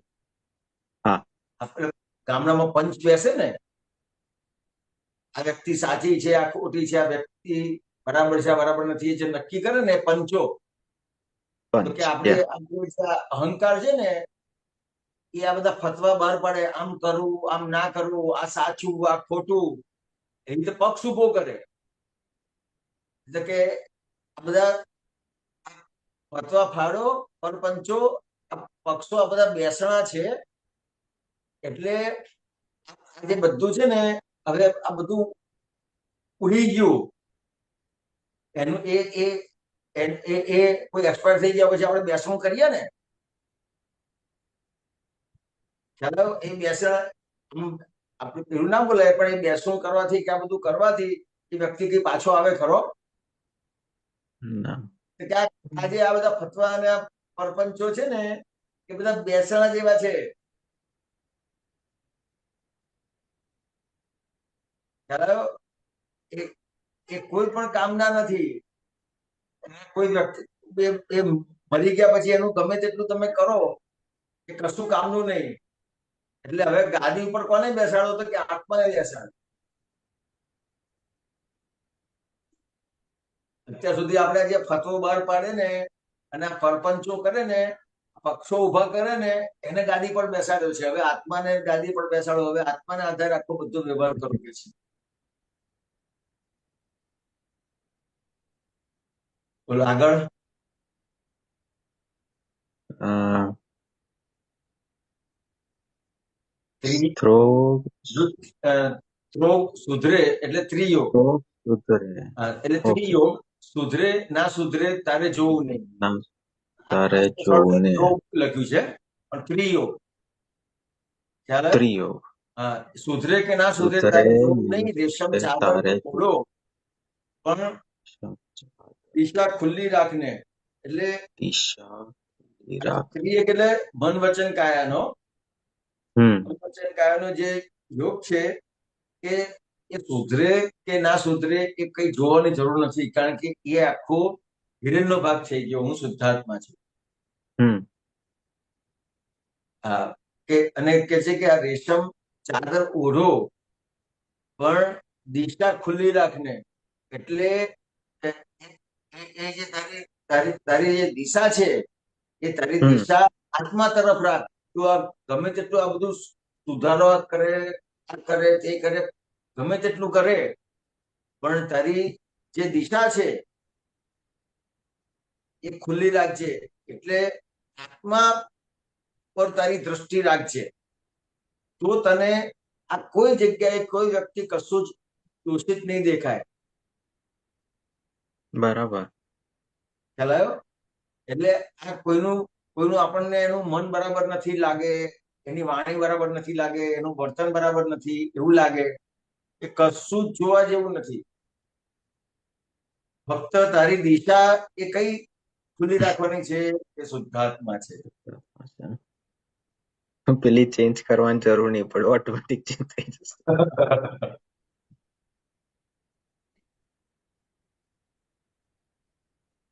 આપણે ગામડામાં પંચ બેસે ને, આ વ્યક્તિ સાચી છે, આ ખોટી છે, આ વ્યક્તિ બરાબર છે, આ બરાબર નથી, જે નક્કી કરે ને પંચો. તો કે આપણે અહંકાર છે ને એ આ બધા ફતવા બહાર પાડે. આમ કરવું, આમ ના કરવું, આ સાચું, આ ખોટું, એ રીતે પક્ષ ઉભો કરે. એટલે કે આ બધા ફતવા ફાડો પરપંચો પક્ષો આ બધા બેસણા છે. એટલે આ જે બધું છે ને, હવે આ બધું ઉડી ગયું. એનું એ કોઈ એક્સપાયર થઈ ગયા પછી આપણે બેસણું કરીએ ને, ચાલો એ બેસણ આપણે પેલું ના બોલાય, પણ એ બેસણું કરવાથી કે આ બધું કરવાથી એ વ્યક્તિ કઈ પાછો આવે ખરો? આજે આ બધા ફતવા અને પરપંચો છે ને એ બધા બેસણા જેવા છે. એ કોઈ પણ કામના નથી. કોઈ વ્યક્તિ એ મરી ગયા પછી એનું ગમે તેટલું તમે કરો એ કશું કામનું નહીં. એટલે હવે ગાદી ઉપર કોને બેસાડો? તો કે આત્માને બેસાડો. અત્યાર સુધી આપણે જે ફતવો બહાર પાડે ને અને આ પરપંચો કરે ને, પક્ષો ઉભા કરે ને, એને ગાદી પર બેસાડ્યો છે. હવે આત્માને ગાદી પર બેસાડો, હવે આત્માને આધારે આખો બધો વ્યવહાર કરો કે છે. બોલો આગળ. સુધરે એટલે ત્રિયોગ. એટલે ત્રિયોગ સુધરે ના સુધરે તારે જોવું નહીં. તારે જોવું નહીં લખ્યું છે પણ ત્રિયોગ. ત્રિયોગ. હા, સુધરે કે ના સુધરે તારે જોવું નહીં. રેશમ ચાદર ઓઢો પણ દિશા ખુલ્લી રાખને. એટલે ત્રિયોગ એટલે મન વચન કાયાનો. મન વચન કાયાનો જે યોગ છે કે એ સુધરે કે ના સુધરે એ કઈ જોવાની જરૂર નથી, કારણ કે એ આખો હિરેનનો ભાગ થઈ ગયો. હું શુદ્ધાત્મા છું. હા, કે અને કે છે કે આ રેશમ ચાદર ઓઢો પણ દિશા ખુલ્લી રાખને. એટલે એ જે તારી જે દિશા છે એ તારી દિશા આત્મા તરફ રાખ. તું આ ગમે તેટલું આ બધું સુધારો કરે, આ કરે તે કરે, ગમે તેટલું કરે, પણ તારી જે દિશા છે એ ખુલ્લી રાખજે. એટલે આત્મા પર તારી દ્રષ્ટિ રાખજે. તો તને આ કોઈ જગ્યાએ કોઈ વ્યક્તિ કશું જ દોષિત નહીં દેખાય. બરાબર. ખ્યાલ આવ્યો? એટલે આ કોઈનું આપણને એનું મન બરાબર નથી લાગે, એની વાણી બરાબર નથી લાગે, એનું વર્તન બરાબર નથી એવું લાગે, એ કશું જ જોવા જેવું નથી. ફક્ત તારી દિશા એ કઈ ખુલ્લી રાખવાની છે? એ શુદ્ધાત્મા છે. પેલી ચેન્જ કરવાની જરૂર નહીં પડે, ઓટોમેટિક ચેન્જ થઈ જશે.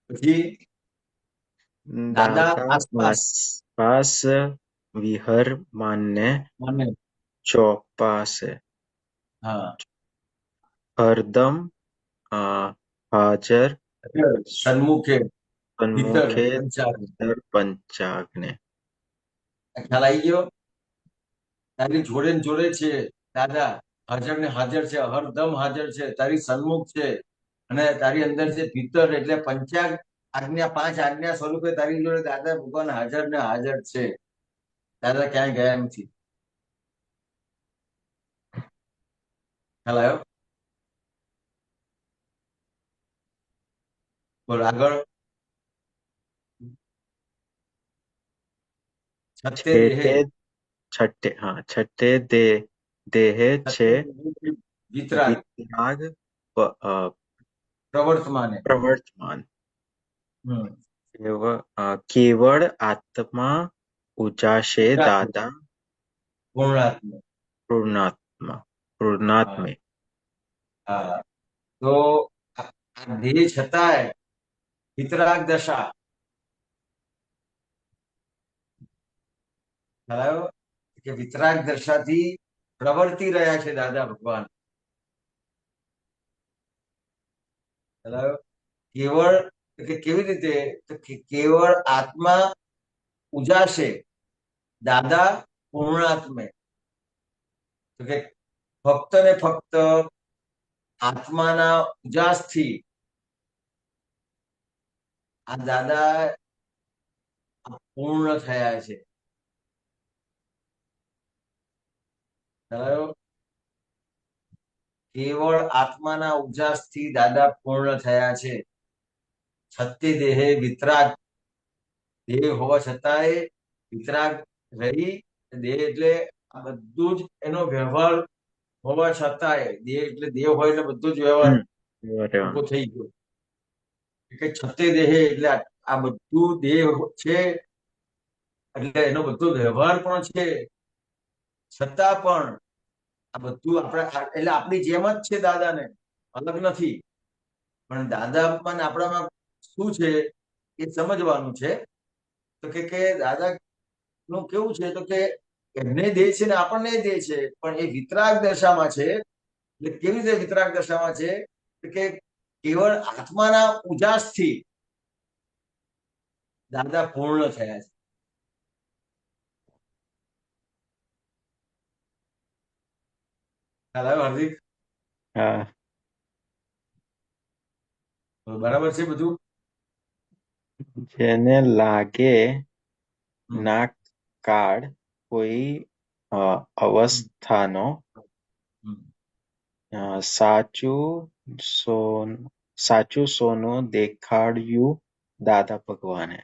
પછી દાદા આસપાસ વિહરમાનને ચોપાસે. હરદમ હાજર સન્મુખે પંચાગ્ને. ખ્યાલ આવી ગયો? તારી જોડે ને જોડે છે દાદા, હાજર ને હાજર છે, હરદમ હાજર છે, તારી સન્મુખ છે, અને તારી અંદર છે ભીતર. એટલે પંચાગ આજ્ઞા, 5 આજ્ઞા સ્વરૂપે તારી જોડે દાદા ભગવાન હાજર ને હાજર છે. દાદા ક્યાંય ગયા નથી. ખ્યાલ આવ્યો? બોલ આગળ. છઠ્ઠે દેહે છે વિતરાગ પ્રવર્તમાન. કેવળ આત્મા ઉજાશે દાદા પૂર્ણાત્મા. હા, તો દેહ છતાંય વિતરાગ દશા. કે વિતરાગ દશાથી પ્રવર્તી રહ્યા છે દાદા ભગવાન. કેવળ કે કેવી રીતે? તો કેવળ આત્મા ઉજાશે દાદા પૂર્ણાત્મે. તો કે ફક્ત ને ફક્ત આત્માના ઉજાસથી આ દાદા પૂર્ણ થયા છે. કેવળ આત્માના ઉજાસથી દાદા પૂર્ણ થયા છે. છત્તે દેહે વિતરાગ. દેહ હોવા છતાંય વિતરાગ રહી. દેહ એટલે આ બધું જ એનો વ્યવહાર હોવા છતાંય, દેહ એટલે દેહ હોય એટલે બધું જ વ્યવહાર ઉભો થઈ ગયો. કે છત્તે દેહે એટલે આ બધું દેહ છે, એટલે એનો બધો વ્યવહાર પણ છે. છતાં પણ આ બધું એટલે આપણી જેમ જ છે. દાદાને અલગ નથી. પણ દાદામાં આપણામાં શું છે એ સમજવાનું છે. તો કે દાદા નું કેવું છે? તો કે એમને દેહ છે ને આપણને દેહ છે, પણ એ વિતરાગ દશામાં છે. એટલે કેવી રીતે વિતરાગ દશામાં છે? કે કેવળ આત્માના ઉજાસથી દાદા પૂર્ણ થયા છે. ખ્યાલ આવ્યો હાર્દિક? હા બરાબર છે બધું? જેને લાગે હમ. ના કાળ કોઈ અવસ્થાનો હમ. સાચું સોનું દેખાડ્યું દાદા ભગવાનને.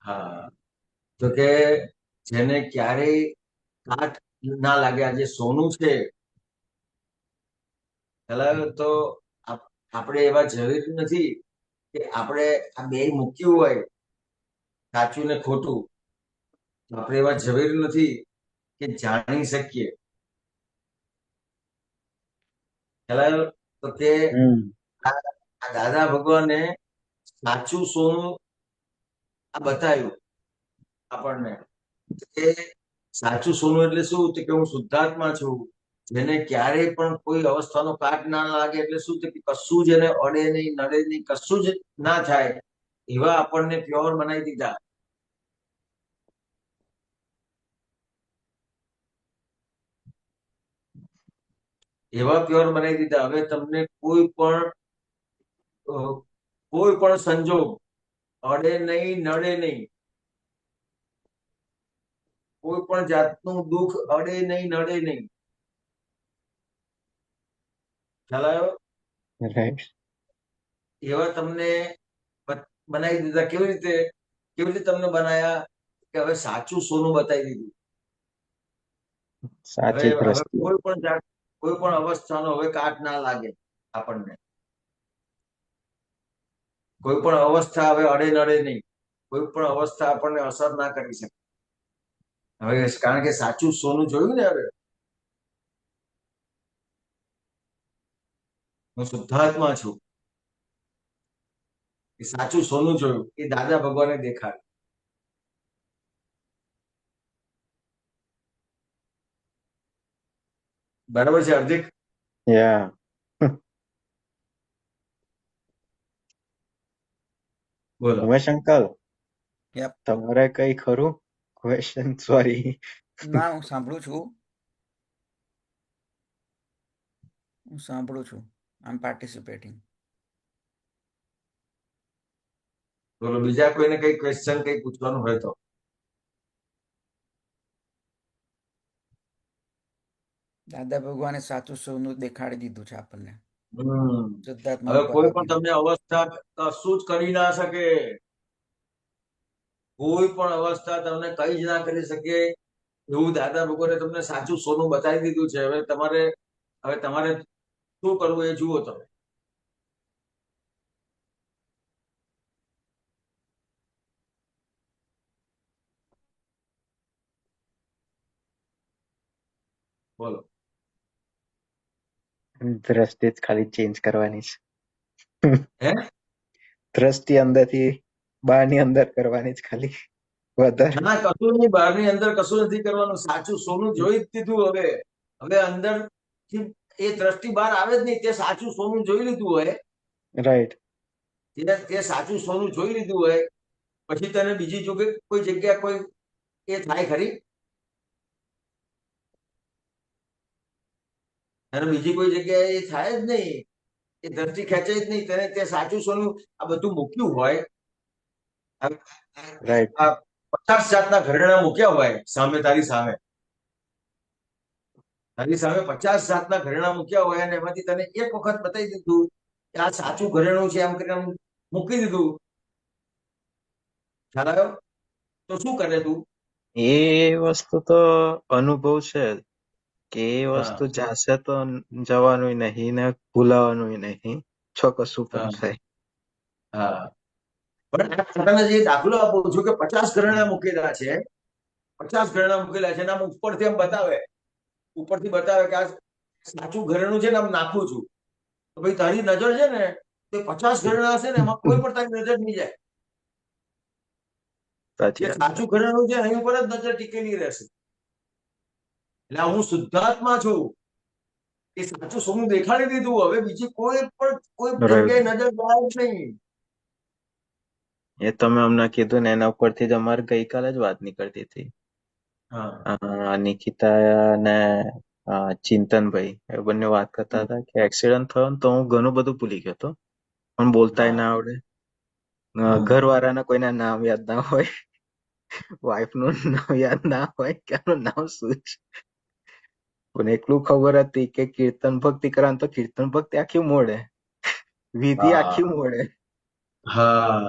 હા, તો કે જેને ક્યારેય કાટ ના લાગે, આ જે સોનું છે તો આપણે એવા જરૂરી નથી કે આપણે આ બે મૂક્યું હોય, સાચું ને ખોટું. આપણે એવા જરૂરી નથી કે જાણી શકીએ. તો કે આ દાદા ભગવાને સાચું સોનું આ બતાવ્યું આપણને. કે સાચું સોનું એટલે શું? કે હું શુદ્ધાત્મા છું, જેને ક્યારેય પણ કોઈ અવસ્થાનો કાટ ના લાગે. એટલે શું? કે કશું જ એને અડે નહીં, નડે નહીં, કશું જ ના થાય, એવા આપણને પ્યોર બનાવી દીધા. એવા પ્યોર બનાવી દીધા. હવે તમને કોઈ પણ સંજોગ અડે નહીં, નડે નહીં. કોઈ પણ જાતનું દુઃખ અડે નહીં, નડે નહીં. ખ્યાલ આવ્યો? એવા તમને બનાવી દીધા. કેવી રીતે તમને બનાયા? કે હવે સાચું સોનું બતાવી દીધું. હવે કોઈ પણ અવસ્થાનો હવે કાટ ના લાગે આપણને. કોઈ પણ અવસ્થા હવે અડે નડે નહીં. કોઈ પણ અવસ્થા આપણને અસર ના કરી શકે. હવે કારણ કે સાચું સોનું જોયું ને. હવે હું શુદ્ધાત્મા છું, એ સાચું સોનું જોયું, એ દાદા ભગવાને દેખાડ્યું. બરાબર છે હાર્દિક? બોલો ઉમેશ અંકલ, Yep. તમારે કઈ ખરું ક્વેશ્ચન? સોરી. ના, હું સાંભળું છું. આઈ એમ પાર્ટિસિપેટિંગ. બોલો, બીજા કોઈને કઈ ક્વેશ્ચન કઈ પૂછવાનું હોય તો. દાદા ભગવાને સાચું સોનું દેખાડી દીધું છે આપણને. હવે કોઈ પણ તમને અવસ્થા કશું જ કરી ના શકે. કોઈ પણ અવસ્થા તમને કઈ જ ના કરી શકે એવું દાદા ભગવાને તમને સાચું સોનું બતાવી દીધું છે. હવે તમારે શું કરવું એ જુઓ તમે. બોલો. દ્રષ્ટિ જ ખાલી ચેન્જ કરવાની છે. હે? દ્રષ્ટિ અંદરથી બહારની અંદર કરવાની જ ખાલી. વધારે ના, કશું નહીં. બહારની અંદર કશું નથી કરવાનું. સાચું સોનું જોઈ જ દીધું. હવે અંદર એ દ્રષ્ટિ બહાર આવે જ નહીં. તે સાચું સોનું જોઈ લીધું હોય. રાઈટ. તે સાચું સોનું જોઈ લીધું હોય પછી તને બીજી કોઈ જગ્યા કોઈ એ થાય ખરી? અને બીજી કોઈ જગ્યાએ એ થાય જ નહીં. એ દ્રષ્ટિ ખેંચાય જ નહીં. તેને તે સાચું સોનું આ બધું મૂક્યું હોય. 50 જાતના ઘરેણા મૂક્યા હોય સામે, તારી સામે 50 જાતના ઘરેણા મૂક્યા હોય અને એમાંથી તને એક વખત બતાવી દીધું કે આ સાચું ઘરેણું છે, એમ કરીને મૂકી દીધું. ખ્યાલ આવ્યો? તો શું કરે તું? એ વસ્તુ તો અનુભવ છે કે એ વસ્તુ જશે તો જવાનું નહીં ને ભૂલાવાનું નહીં. કશું પણ થાય. હા, પણ તને જે દાખલો આપું છું કે 50 ઘરેણા મૂકેલા છે, 50 ઘરેણા મૂકેલા છે, આમ ઉપરથી એમ બતાવે કે આ સાચું ઘરેણું છે ને આમ નાખું છું. તો ભાઈ તારી નજર છે ને તે 50 ઘરેણા હશે ને એમાં કોઈ પણ તારી નજર નહીં જાય. સાચું ઘરેણું છે અહીં ઉપર જ નજર ટીકેલી રહેશે. એટલે હું શુદ્ધાત્મા છું. એ સાચું સોનું દેખાડી દીધું. હવે બીજી કોઈ જગ્યાએ નજર જાય જ નહીં. એ તમે હમણાં કીધું ને એના ઉપરથી જ અમારે ગઈકાલે જ વાત નીકળતી હતી. નિકિતા ને ચિંતનભાઈ એ બંને વાત કરતા હતા કે એક્સિડન્ટ થયો ને તો હું ઘણું બધું ભૂલી ગયો હતો, પણ બોલતાય ના આવડે, ઘરવાળાના કોઈના નામ યાદ ના હોય, વાઈફ નું નામ યાદ ના હોય કે આનું નામ શું છે, પણ એટલું ખબર હતી કે કીર્તન ભક્તિ કરવાનું તો કીર્તન ભક્તિ આખી મોડે, વિધિ આખી મોડે. નામ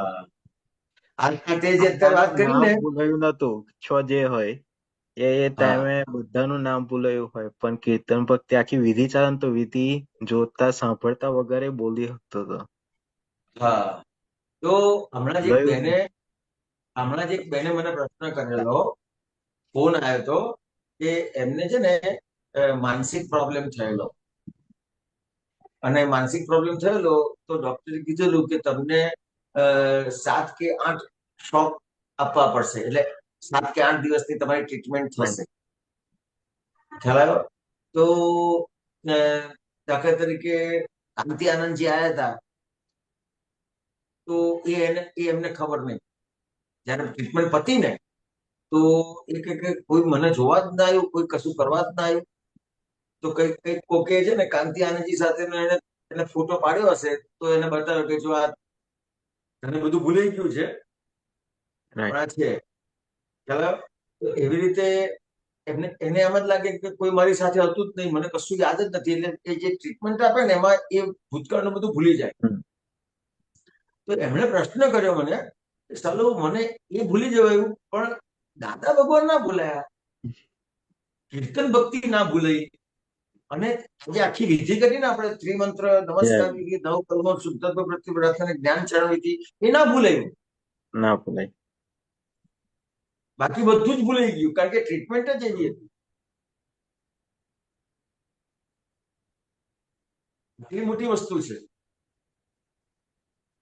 ભૂલાયું નતું, છો જે હોય એ ટાઈમે બધાનું નામ ભૂલાયું હોય, પણ કીર્તન ભક્તિ આખી વિધિ ચાલે તો વિધિ જોતા સાંભળતા વગરે બોલી શકતો હતો. તો હમણાં જ એક બેને મને પ્રશ્ન કરેલો, ફોન આવ્યો હતો કે એમને છે ને માનસિક પ્રોબ્લેમ થયેલો, અને માનસિક પ્રોબ્લેમ થયેલો તો ડોક્ટરે કીધેલું કે તમને 7 કે 8 શોક આપવા પડશે, એટલે 7 કે 8 દિવસની તમારી ટ્રીટમેન્ટ થશે. ખ્યાલ આવ્યો? તો દાખલા તરીકે કાંતિ આનંદજી આવ્યા હતા, તો એ એમને ખબર નહીં, જયારે ટ્રીટમેન્ટ પતી ને તો એ કે કોઈ મને જોવા જ ના આવ્યું, કોઈ કશું કરવા જ ના આવ્યું. તો કઈક કોકે છે ને કાંતિ આનંદજી સાથે એને ફોટો પાડ્યો હશે તો એને બતાવ્યો કે જો આ તને બધું ભૂલાઈ ગયું છે, પણ આ છે. ખ્યાલ? એવી રીતે એને એમ જ લાગે કે કોઈ મારી સાથે હતું જ નહીં, મને કશું યાદ જ નથી, એટલે એ જે ટ્રીટમેન્ટ આપે ને એમાં એ ભૂતકાળનું બધું ભૂલી જાય. તો એમણે પ્રશ્ન કર્યો મને, ચાલો મને એ ભૂલી જવાયું, પણ દાદા ભગવાન ના ભૂલાયા, કીર્તન ભક્તિ ના ભૂલાઈ, અને જે આખી વિધિ કરીને આપણે ત્રિમંત્ર, નમસ્કાર વિધિ, 9 કલમો, શુદ્ધત્વ પ્રત્યુપ્રાર્થના, જ્ઞાન ચરણ વિધિ, એ ના ભૂલાયું. ના ભૂલાય. બાકી બધું જ ભૂલાઈ ગયું, કારણ કે ટ્રીટમેન્ટ જ એવી હતી. એટલી મોટી વસ્તુ છે.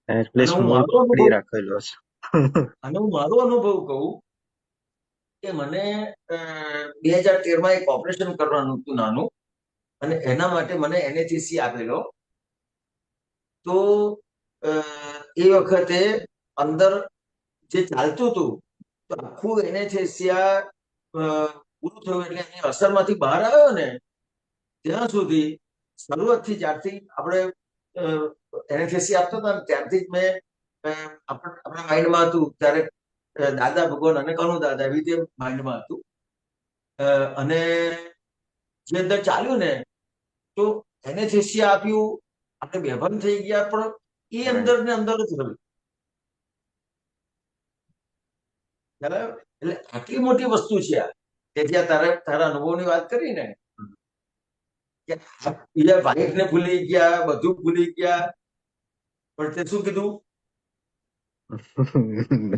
અને હું મારો અનુભવ કહું કે મને 2013માં એક ઓપરેશન કરવાનું હતું નાનું, અને એના માટે મને એનેસ્થેસિયા આપેલો. તો એ વખતે અંદર જે ચાલતું હતું તો આખું એનેસ્થેસિયા પૂરું થયું, એટલે એની અસરમાંથી બહાર આવ્યો ને ત્યાં સુધી શરૂઆતથી જ્યારથી આપણે એનેસ્થેસિયા આપતા હતા ત્યારથી જ મેં આપણા માઇન્ડમાં હતું, ત્યારે દાદા ભગવાન અને કનુ દાદા એવી રીતે માઇન્ડમાં હતું. અને જે અંદર ચાલ્યું ને તો એનેસ્થેસિયા આપ્યું, આપણે બેભાન થઈ ગયા, પણ એ અંદર ને અંદર જ રહ્યું. એટલે આટલી મોટી વસ્તુ છે આ, કે જ્યાં તારા અનુભવની વાત કરી ને કે બીજા વાઈફ ને ભૂલી ગયા, બધું ભૂલી ગયા, પણ તે શું કીધું?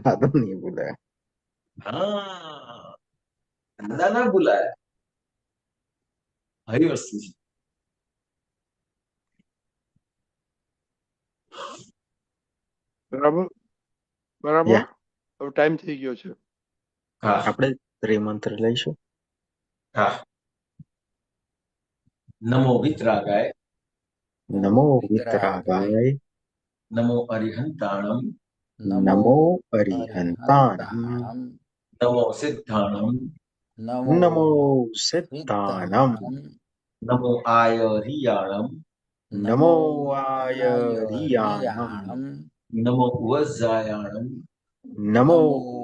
દાદા નહીં ભૂલાયા. હા, દાદા ના ભૂલાયા. આવી વસ્તુ છે. બરાબર બરાબર. હવે ટાઈમ થઈ ગયો છે. આપણે ત્રિમંત્ર લઈશું. હા. નમો વિતરાગાય, નમો વિતરાગાય, નમો અરિહંતાણમ, નમો અરિહંતાણમ, નમો સિદ્ધાણમ, નમો સિદ્ધાણમ, નમો આયરિયાણમ, નમો આયરિયાણમ, નમો વજ્જાયાણમ, નમો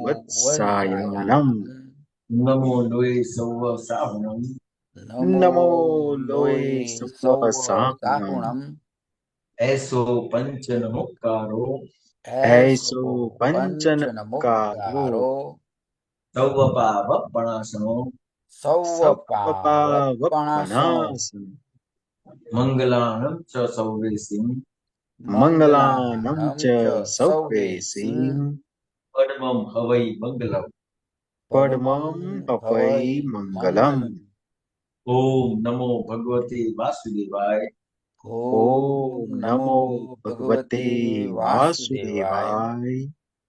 વત્સાયાણમ, નમો લોય સૌવ સાહુણમ, નમો લોય સર્વ સાહુણમ, એસો પંચ નમોકારો, એસો પંચ નમોકારો, સૌવ પાવપણાસનો, સર્વપાવપણાસન, મંગલાણમ ચ સૌવેસીમ, મંગલાનમ ચ સૌવેસીમ, પડમમ હવૈ મંગલમ, પડમમ હવૈ મંગલમ. ઓમ નમો ભગવતે વાસુદેવાય, ઓમ નમો ભગવતે વાસુદેવાય,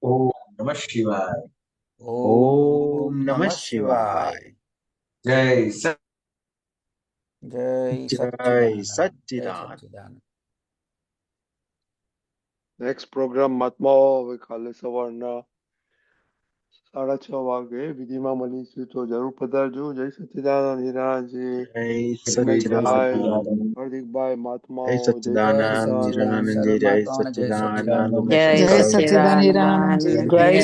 ઓમ નમઃ શિવાય, ઓમ નમઃ શિવાય. જય જય સચ્ચિદાનંદ. નેક્સ્ટ પ્રોગ્રામ મહાત્માઓ હવે કાલે સવારના 6:30 વાગે વિધિમાં મળીશું, તો જરૂર પધારજો. જય સચ્ચિદાનંદ હિરાજી, જય વિઘ્નેશભાઈ, સચ્ચિદાનંદ, હાર્દિકભાઈ, જય મહાત્માઓ, જય સચ્ચિદાનંદ, સચ્ચિદાનંદ. હિરાનંદજી, જય સચ્ચિદાનંદ, જય ઉમેશભાઈ. સચ્ચિદાનંદ હિરાનંદજી. જય